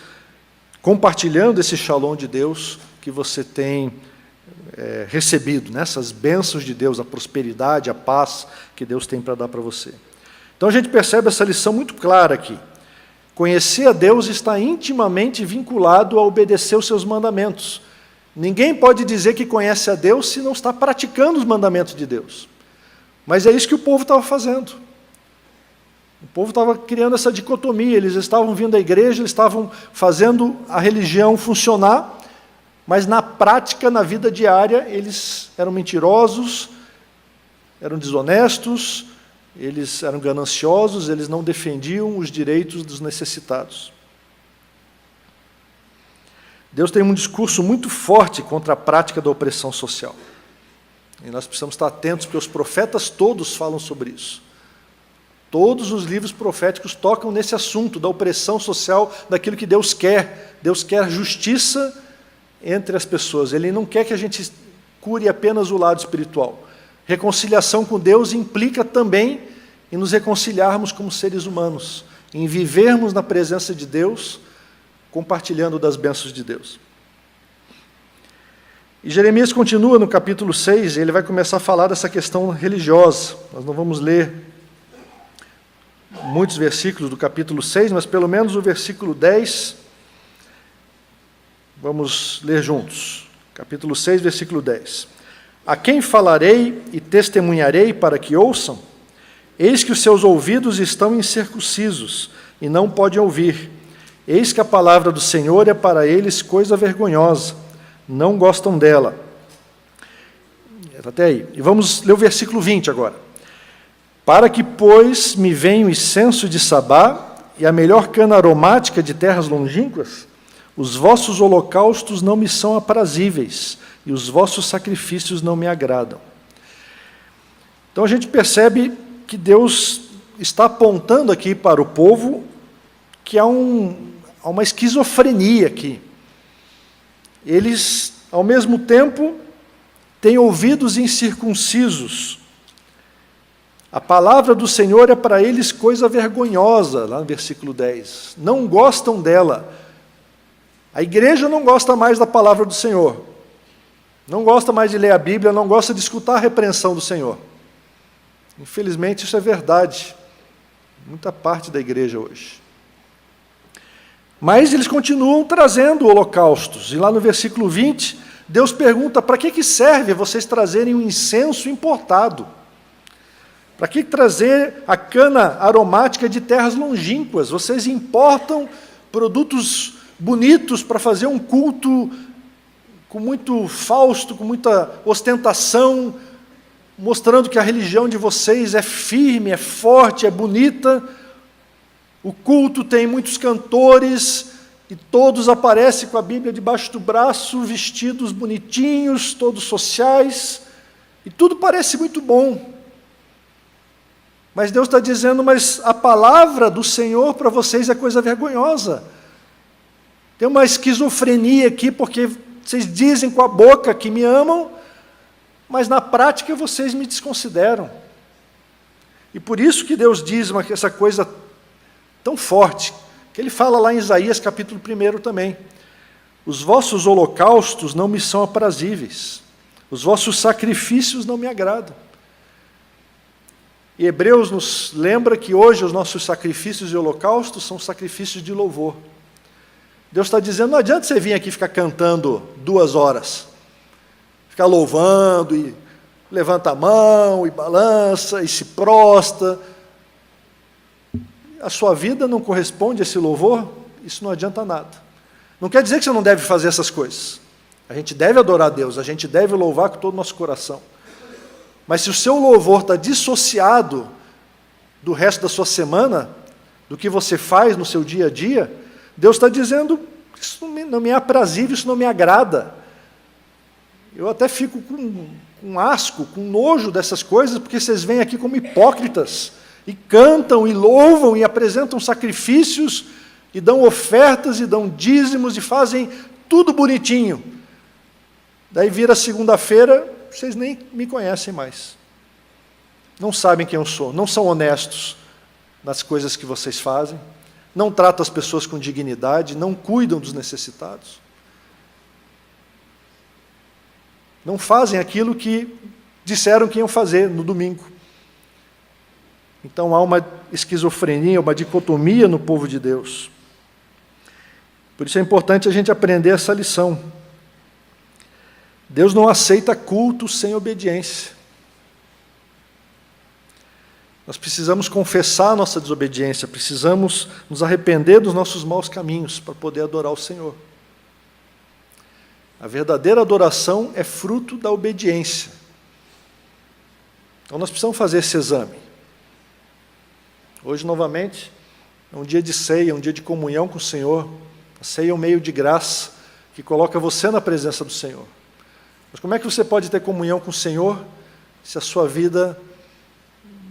compartilhando esse shalom de Deus que você tem recebido, né? Essas bênçãos de Deus, a prosperidade, a paz que Deus tem para dar para você. Então a gente percebe essa lição muito clara aqui. Conhecer a Deus está intimamente vinculado a obedecer os seus mandamentos. Ninguém pode dizer que conhece a Deus se não está praticando os mandamentos de Deus. Mas é isso que o povo estava fazendo. O povo estava criando essa dicotomia, eles estavam vindo à igreja, eles estavam fazendo a religião funcionar, mas na prática, na vida diária, eles eram mentirosos, eram desonestos, eles eram gananciosos, eles não defendiam os direitos dos necessitados. Deus tem um discurso muito forte contra a prática da opressão social. E nós precisamos estar atentos, porque os profetas todos falam sobre isso. Todos os livros proféticos tocam nesse assunto da opressão social, daquilo que Deus quer. Deus quer justiça entre as pessoas. Ele não quer que a gente cure apenas o lado espiritual. Reconciliação com Deus implica também em nos reconciliarmos como seres humanos, em vivermos na presença de Deus, compartilhando das bênçãos de Deus. E Jeremias continua no capítulo 6, e ele vai começar a falar dessa questão religiosa. Nós não vamos ler muitos versículos do capítulo 6, mas pelo menos o versículo 10, vamos ler juntos. Capítulo 6, versículo 10. A quem falarei e testemunharei para que ouçam? Eis que os seus ouvidos estão incircuncisos e não podem ouvir. Eis que a palavra do Senhor é para eles coisa vergonhosa. Não gostam dela. Até aí. E vamos ler o versículo 20 agora. Para que, pois, me venha o incenso de Sabá e a melhor cana aromática de terras longínquas, os vossos holocaustos não me são aprazíveis, e os vossos sacrifícios não me agradam. Então a gente percebe que Deus está apontando aqui para o povo que há uma esquizofrenia aqui. Eles, ao mesmo tempo, têm ouvidos incircuncisos. A palavra do Senhor é para eles coisa vergonhosa, lá no versículo 10. Não gostam dela. A igreja não gosta mais da palavra do Senhor. Não gosta mais de ler a Bíblia, não gosta de escutar a repreensão do Senhor. Infelizmente, isso é verdade. Muita parte da igreja hoje. Mas eles continuam trazendo holocaustos. E lá no versículo 20, Deus pergunta, para que serve vocês trazerem um incenso importado? Para que trazer a cana aromática de terras longínquas? Vocês importam produtos bonitos para fazer um culto com muito fausto, com muita ostentação, mostrando que a religião de vocês é firme, é forte, é bonita. O culto tem muitos cantores e todos aparecem com a Bíblia debaixo do braço, vestidos bonitinhos, todos sociais, e tudo parece muito bom. Mas Deus está dizendo, mas a palavra do Senhor para vocês é coisa vergonhosa. Tem uma esquizofrenia aqui, porque vocês dizem com a boca que me amam, mas na prática vocês me desconsideram. E por isso que Deus diz essa coisa tão forte, que Ele fala lá em Isaías capítulo 1 também. Os vossos holocaustos não me são aprazíveis, os vossos sacrifícios não me agradam. E Hebreus nos lembra que hoje os nossos sacrifícios e holocaustos são sacrifícios de louvor. Deus está dizendo, não adianta você vir aqui ficar cantando 2 horas, ficar louvando, e levanta a mão, e balança, e se prostra. A sua vida não corresponde a esse louvor, isso não adianta nada. Não quer dizer que você não deve fazer essas coisas. A gente deve adorar a Deus, a gente deve louvar com todo o nosso coração. Mas se o seu louvor está dissociado do resto da sua semana, do que você faz no seu dia a dia, Deus está dizendo, isso não me é aprazível, isso não me agrada. Eu até fico com asco, com nojo dessas coisas, porque vocês vêm aqui como hipócritas, e cantam, e louvam, e apresentam sacrifícios, e dão ofertas, e dão dízimos, e fazem tudo bonitinho. Daí vira segunda-feira, vocês nem me conhecem mais. Não sabem quem eu sou, não são honestos nas coisas que vocês fazem, não tratam as pessoas com dignidade, não cuidam dos necessitados. Não fazem aquilo que disseram que iam fazer no domingo. Então há uma esquizofrenia, uma dicotomia no povo de Deus. Por isso é importante a gente aprender essa lição. Deus não aceita culto sem obediência. Nós precisamos confessar a nossa desobediência, precisamos nos arrepender dos nossos maus caminhos para poder adorar o Senhor. A verdadeira adoração é fruto da obediência. Então nós precisamos fazer esse exame. Hoje, novamente, é um dia de ceia, um dia de comunhão com o Senhor. A ceia é um meio de graça que coloca você na presença do Senhor. Mas como é que você pode ter comunhão com o Senhor se a sua vida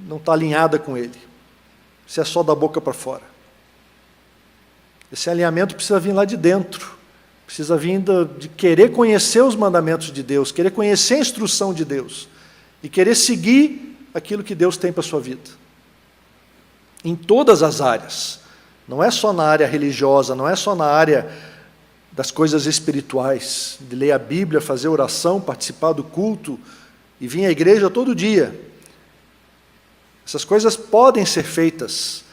não está alinhada com Ele? Se é só da boca para fora? Esse alinhamento precisa vir lá de dentro. Precisa vir de querer conhecer os mandamentos de Deus, querer conhecer a instrução de Deus e querer seguir aquilo que Deus tem para a sua vida. Em todas as áreas. Não é só na área religiosa, não é só na área das coisas espirituais, de ler a Bíblia, fazer oração, participar do culto e vir à igreja todo dia. Essas coisas podem ser feitas,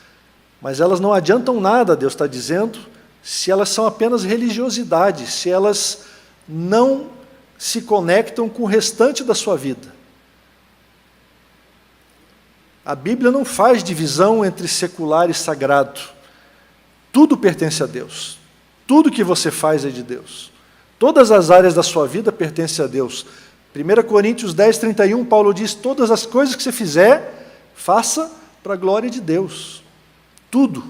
mas elas não adiantam nada, Deus está dizendo, se elas são apenas religiosidade, se elas não se conectam com o restante da sua vida. A Bíblia não faz divisão entre secular e sagrado. Tudo pertence a Deus. Tudo que você faz é de Deus. Todas as áreas da sua vida pertencem a Deus. 1 Coríntios 10, 31, Paulo diz, todas as coisas que você fizer, faça para a glória de Deus. Tudo.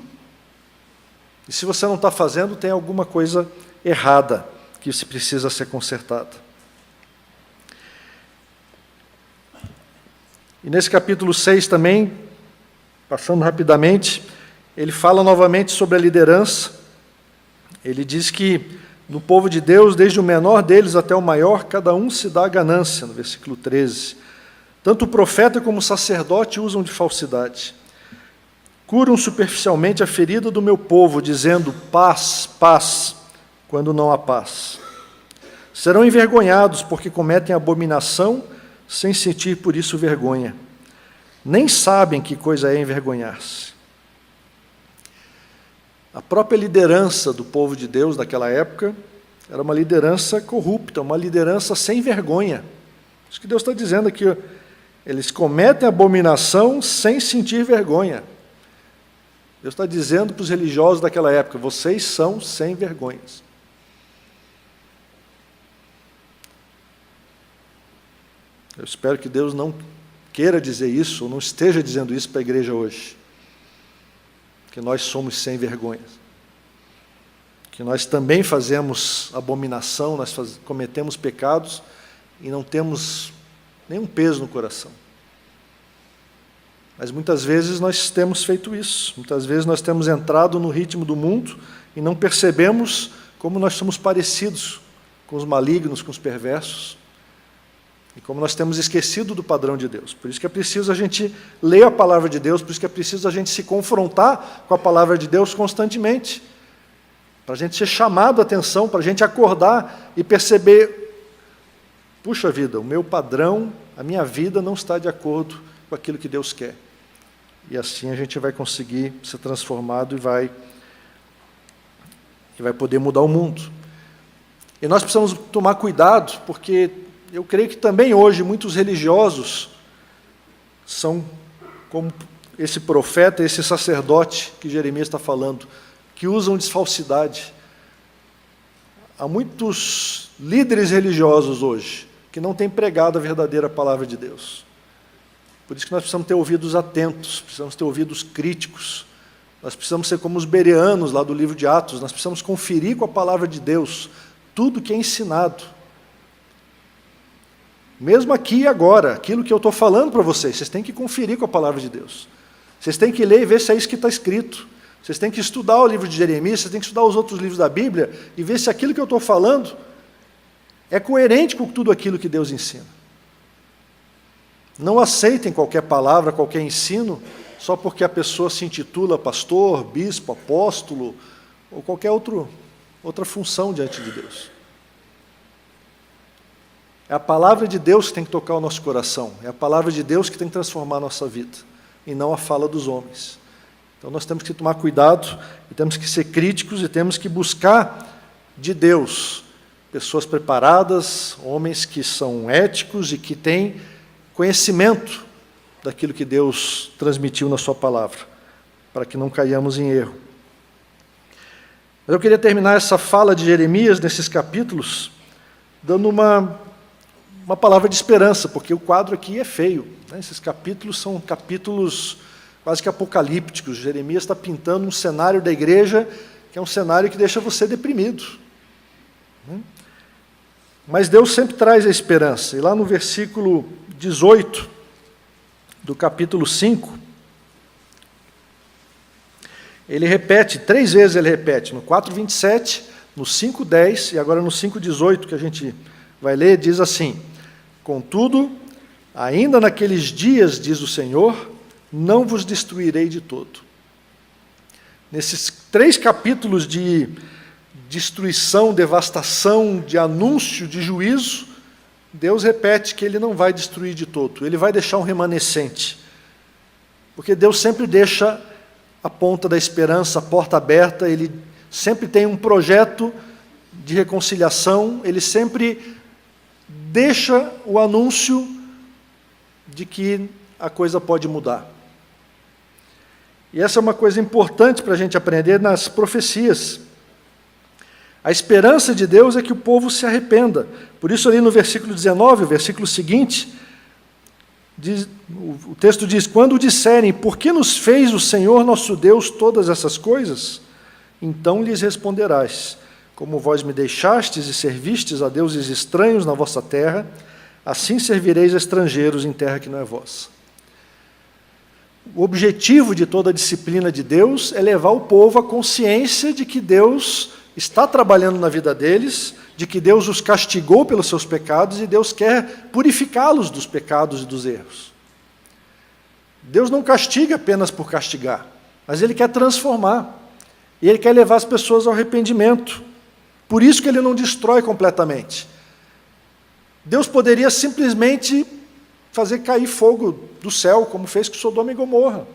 E se você não está fazendo, tem alguma coisa errada que precisa ser consertada. E nesse capítulo 6 também, passando rapidamente, ele fala novamente sobre a liderança. Ele diz que no povo de Deus, desde o menor deles até o maior, cada um se dá a ganância, no versículo 13. Tanto o profeta como o sacerdote usam de falsidade. Curam superficialmente a ferida do meu povo, dizendo paz, paz, quando não há paz. Serão envergonhados porque cometem abominação, sem sentir por isso vergonha. nem sabem que coisa é envergonhar-se. A própria liderança do povo de Deus naquela época era uma liderança corrupta, uma liderança sem vergonha. Isso que Deus está dizendo aqui, ó. Eles cometem abominação sem sentir vergonha. Deus está dizendo para os religiosos daquela época, vocês são sem vergonhas. Eu espero que Deus não queira dizer isso, ou não esteja dizendo isso para a igreja hoje. Que nós somos sem vergonhas. Que nós também fazemos abominação, nós cometemos pecados e não temos nenhum peso no coração. Mas muitas vezes nós temos feito isso. Muitas vezes nós temos entrado no ritmo do mundo e não percebemos como nós somos parecidos com os malignos, com os perversos. E como nós temos esquecido do padrão de Deus. Por isso que é preciso a gente ler a palavra de Deus, por isso que é preciso a gente se confrontar com a palavra de Deus constantemente. Para a gente ser chamado a atenção, para a gente acordar e perceber, puxa vida, o meu padrão, a minha vida não está de acordo com aquilo que Deus quer. E assim a gente vai conseguir ser transformado e vai poder mudar o mundo. E nós precisamos tomar cuidado, porque eu creio que também hoje muitos religiosos são como esse profeta, esse sacerdote que Jeremias está falando, que usam de falsidade. Há muitos líderes religiosos hoje que não têm pregado a verdadeira palavra de Deus. Por isso que nós precisamos ter ouvidos atentos, precisamos ter ouvidos críticos. Nós precisamos ser como os bereanos lá do livro de Atos, nós precisamos conferir com a palavra de Deus tudo que é ensinado. Mesmo aqui e agora, aquilo que eu estou falando para vocês têm que conferir com a palavra de Deus. Vocês têm que ler e ver se é isso que está escrito. Vocês têm que estudar o livro de Jeremias, vocês têm que estudar os outros livros da Bíblia e ver se aquilo que eu estou falando é coerente com tudo aquilo que Deus ensina. Não aceitem qualquer palavra, qualquer ensino, só porque a pessoa se intitula pastor, bispo, apóstolo, ou qualquer outra função diante de Deus. É a palavra de Deus que tem que tocar o nosso coração, é a palavra de Deus que tem que transformar a nossa vida, e não a fala dos homens. Então nós temos que tomar cuidado, e temos que ser críticos, e temos que buscar de Deus pessoas preparadas, homens que são éticos e que têm conhecimento daquilo que Deus transmitiu na sua palavra, para que não caiamos em erro. Mas eu queria terminar essa fala de Jeremias, nesses capítulos, dando uma palavra de esperança, porque o quadro aqui é feio, né? Esses capítulos são capítulos quase que apocalípticos. Jeremias está pintando um cenário da igreja, que é um cenário que deixa você deprimido. Mas Deus sempre traz a esperança. E lá no versículo 18 do capítulo 5, ele repete, 3 vezes ele repete, no 4:27, no 5:10 e agora no 5:18, que a gente vai ler, diz assim: contudo, ainda naqueles dias, diz o Senhor, não vos destruirei de todo. Nesses 3 capítulos de destruição, devastação, de anúncio, de juízo, Deus repete que Ele não vai destruir de todo, Ele vai deixar um remanescente. Porque Deus sempre deixa a ponta da esperança, a porta aberta, Ele sempre tem um projeto de reconciliação, Ele sempre deixa o anúncio de que a coisa pode mudar. E essa é uma coisa importante para a gente aprender nas profecias. A esperança de Deus é que o povo se arrependa. Por isso, ali no versículo 19, o versículo seguinte, o texto diz: quando disserem, por que nos fez o Senhor nosso Deus todas essas coisas? Então lhes responderás: como vós me deixastes e servistes a deuses estranhos na vossa terra, assim servireis a estrangeiros em terra que não é vossa. O objetivo de toda a disciplina de Deus é levar o povo à consciência de que Deus está trabalhando na vida deles, de que Deus os castigou pelos seus pecados e Deus quer purificá-los dos pecados e dos erros. Deus não castiga apenas por castigar, mas Ele quer transformar, e Ele quer levar as pessoas ao arrependimento. Por isso que Ele não destrói completamente. Deus poderia simplesmente fazer cair fogo do céu, como fez com Sodoma e Gomorra.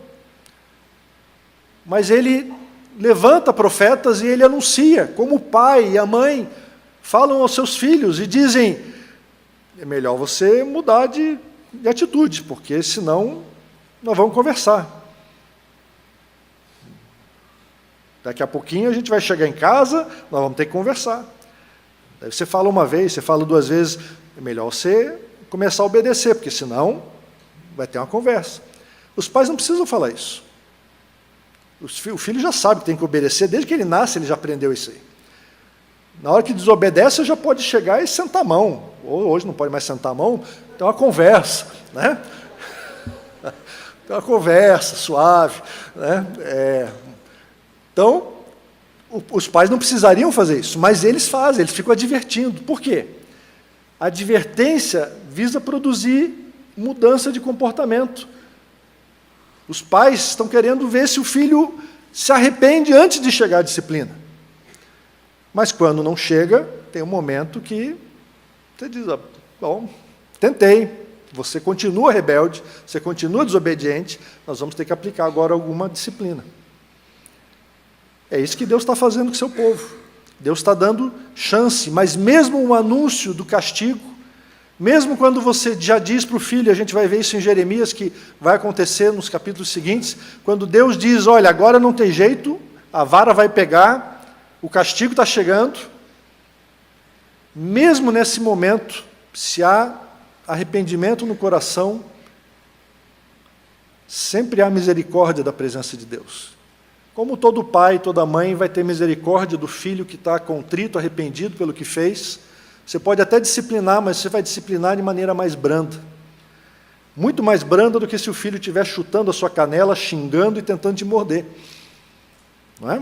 Mas ele levanta profetas e ele anuncia, como o pai e a mãe falam aos seus filhos e dizem: é melhor você mudar de atitude, porque senão nós vamos conversar. Daqui a pouquinho a gente vai chegar em casa, nós vamos ter que conversar. Daí você fala uma vez, você fala duas vezes, é melhor você começar a obedecer, porque senão vai ter uma conversa. Os pais não precisam falar isso. O filho já sabe que tem que obedecer, desde que ele nasce ele já aprendeu isso aí. Na hora que desobedece, já pode chegar e sentar a mão. Ou hoje não pode mais sentar a mão, tem uma conversa, né? Tem uma conversa suave, né? Então, os pais não precisariam fazer isso, mas eles fazem, eles ficam advertindo. Por quê? A advertência visa produzir mudança de comportamento. Os pais estão querendo ver se o filho se arrepende antes de chegar à disciplina. Mas quando não chega, tem um momento que você diz: bom, tentei, você continua rebelde, você continua desobediente, nós vamos ter que aplicar agora alguma disciplina. É isso que Deus está fazendo com o seu povo. Deus está dando chance, mas mesmo o anúncio do castigo, mesmo quando você já diz para o filho, a gente vai ver isso em Jeremias, que vai acontecer nos capítulos seguintes, quando Deus diz: olha, agora não tem jeito, a vara vai pegar, o castigo está chegando, mesmo nesse momento, se há arrependimento no coração, sempre há misericórdia da presença de Deus. Como todo pai, toda mãe vai ter misericórdia do filho que está contrito, arrependido pelo que fez. Você pode até disciplinar, mas você vai disciplinar de maneira mais branda. Muito mais branda do que se o filho estiver chutando a sua canela, xingando e tentando te morder. Não é?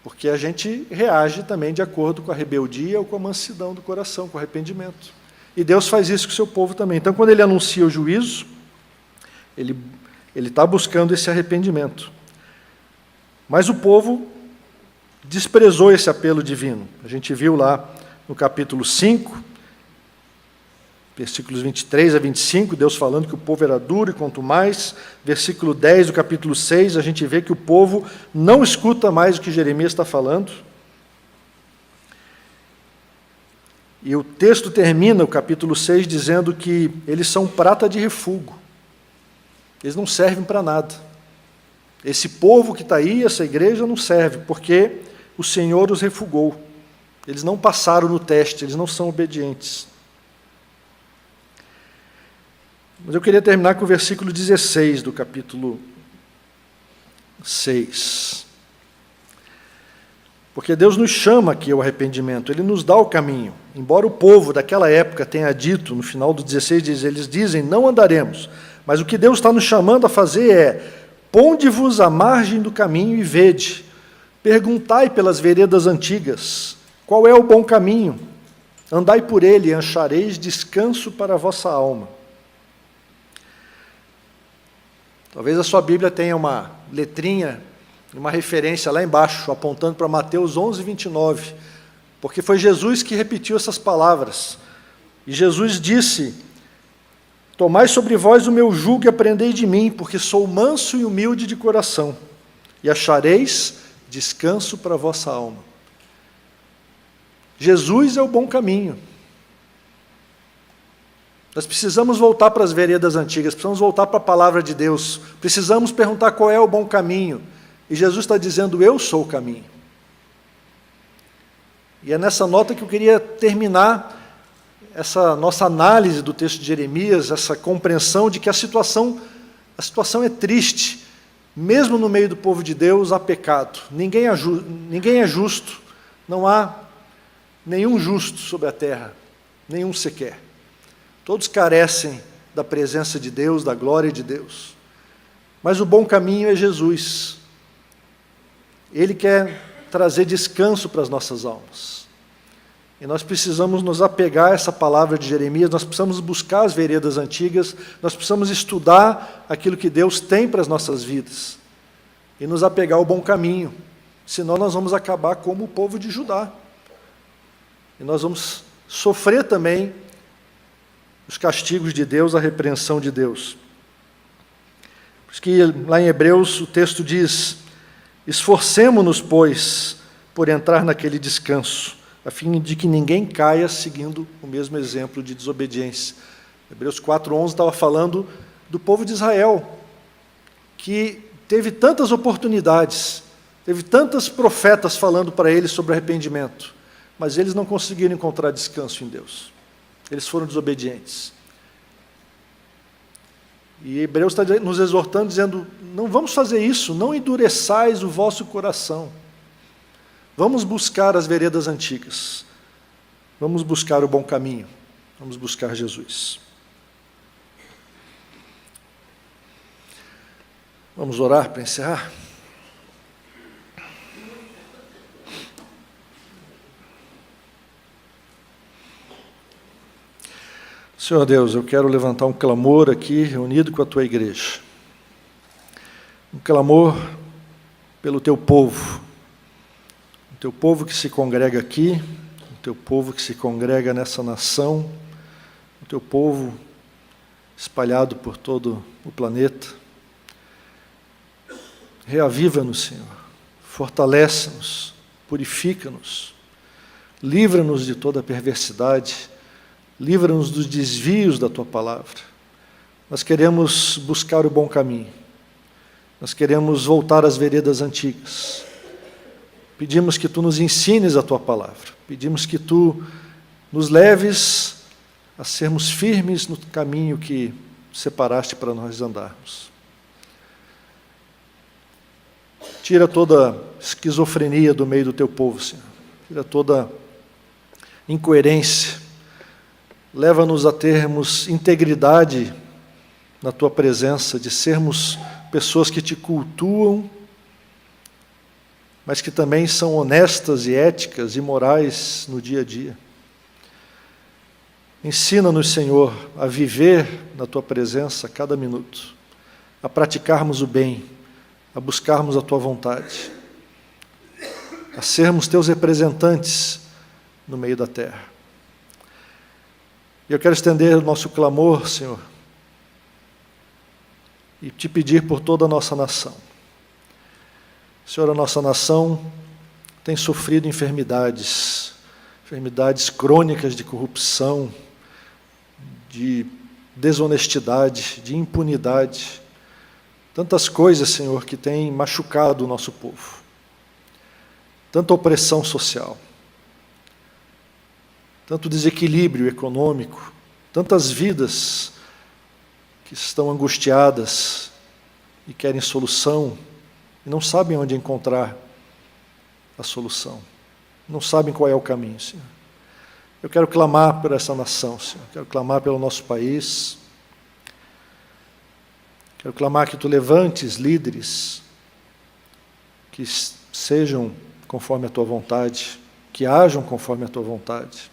Porque a gente reage também de acordo com a rebeldia ou com a mansidão do coração, com o arrependimento. E Deus faz isso com o seu povo também. Então, quando ele anuncia o juízo, ele está buscando esse arrependimento. Mas o povo desprezou esse apelo divino. A gente viu lá no capítulo 5, versículos 23 a 25, Deus falando que o povo era duro e quanto mais. Versículo 10 do capítulo 6, a gente vê que o povo não escuta mais o que Jeremias está falando. E o texto termina, o capítulo 6, dizendo que eles são prata de refúgio. Eles não servem para nada. Esse povo que está aí, essa igreja, não serve, porque o Senhor os refugou. Eles não passaram no teste, eles não são obedientes. Mas eu queria terminar com o versículo 16 do capítulo 6. Porque Deus nos chama aqui ao arrependimento, Ele nos dá o caminho. Embora o povo daquela época tenha dito, no final do 16, eles dizem: não andaremos. Mas o que Deus está nos chamando a fazer é: ponde-vos à margem do caminho e vede, perguntai pelas veredas antigas, qual é o bom caminho? Andai por ele e achareis descanso para a vossa alma. Talvez a sua Bíblia tenha uma letrinha, uma referência lá embaixo, apontando para Mateus 11, 29, porque foi Jesus que repetiu essas palavras. E Jesus disse: tomai sobre vós o meu jugo e aprendei de mim, porque sou manso e humilde de coração, e achareis descanso para a vossa alma. Jesus é o bom caminho. Nós precisamos voltar para as veredas antigas, precisamos voltar para a palavra de Deus, precisamos perguntar qual é o bom caminho. E Jesus está dizendo: eu sou o caminho. E é nessa nota que eu queria terminar essa nossa análise do texto de Jeremias, essa compreensão de que a situação é triste. Mesmo no meio do povo de Deus há pecado. Ninguém é justo, não há nenhum justo sobre a terra, nenhum sequer. Todos carecem da presença de Deus, da glória de Deus. Mas o bom caminho é Jesus. Ele quer trazer descanso para as nossas almas. E nós precisamos nos apegar a essa palavra de Jeremias, nós precisamos buscar as veredas antigas, nós precisamos estudar aquilo que Deus tem para as nossas vidas e nos apegar ao bom caminho, senão nós vamos acabar como o povo de Judá. E nós vamos sofrer também os castigos de Deus, a repreensão de Deus. Por isso que lá em Hebreus o texto diz: esforcemo-nos, pois, por entrar naquele descanso, a fim de que ninguém caia seguindo o mesmo exemplo de desobediência. Hebreus 4:11 estava falando do povo de Israel, que teve tantas oportunidades, teve tantos profetas falando para eles sobre arrependimento, mas eles não conseguiram encontrar descanso em Deus. Eles foram desobedientes. E Hebreus está nos exortando, dizendo: não vamos fazer isso, não endureçais o vosso coração. Vamos buscar as veredas antigas. Vamos buscar o bom caminho. Vamos buscar Jesus. Vamos orar para encerrar? Senhor Deus, eu quero levantar um clamor aqui, reunido com a Tua igreja. Um clamor pelo Teu povo. O Teu povo que se congrega aqui, o Teu povo que se congrega nessa nação, o Teu povo espalhado por todo o planeta. Reaviva-nos, Senhor. Fortalece-nos, purifica-nos. Livra-nos de toda perversidade. Livra-nos dos desvios da Tua palavra. Nós queremos buscar o bom caminho. Nós queremos voltar às veredas antigas. Pedimos que Tu nos ensines a Tua palavra. Pedimos que Tu nos leves a sermos firmes no caminho que separaste para nós andarmos. Tira toda esquizofrenia do meio do Teu povo, Senhor. Tira toda incoerência. Leva-nos a termos integridade na Tua presença, de sermos pessoas que Te cultuam, mas que também são honestas e éticas e morais no dia a dia. Ensina-nos, Senhor, a viver na Tua presença a cada minuto, a praticarmos o bem, a buscarmos a Tua vontade, a sermos Teus representantes no meio da terra. E eu quero estender o nosso clamor, Senhor, e Te pedir por toda a nossa nação. Senhor, a nossa nação tem sofrido enfermidades crônicas de corrupção, de desonestidade, de impunidade, tantas coisas, Senhor, que têm machucado o nosso povo, tanta opressão social, tanto desequilíbrio econômico, tantas vidas que estão angustiadas e querem solução e não sabem onde encontrar a solução, não sabem qual é o caminho, Senhor. Eu quero clamar por essa nação, Senhor, quero clamar pelo nosso país, quero clamar que Tu levantes líderes que sejam conforme a Tua vontade, que hajam conforme a Tua vontade.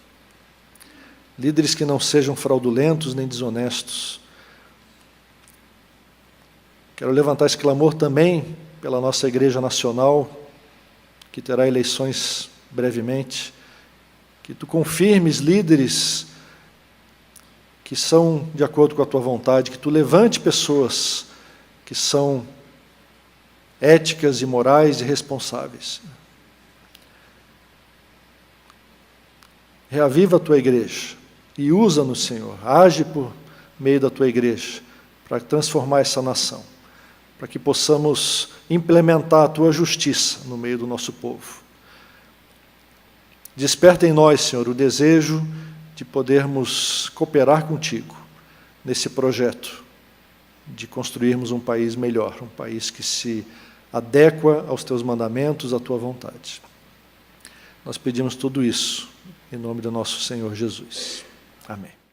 Líderes que não sejam fraudulentos nem desonestos. Quero levantar esse clamor também pela nossa Igreja Nacional, que terá eleições brevemente. Que Tu confirmes líderes que são de acordo com a Tua vontade, que Tu levante pessoas que são éticas e morais e responsáveis. Reaviva a Tua igreja e usa-nos, Senhor, age por meio da Tua igreja para transformar essa nação, para que possamos implementar a Tua justiça no meio do nosso povo. Desperta em nós, Senhor, o desejo de podermos cooperar contigo nesse projeto de construirmos um país melhor, um país que se adequa aos Teus mandamentos, à Tua vontade. Nós pedimos tudo isso em nome do nosso Senhor Jesus. Amém.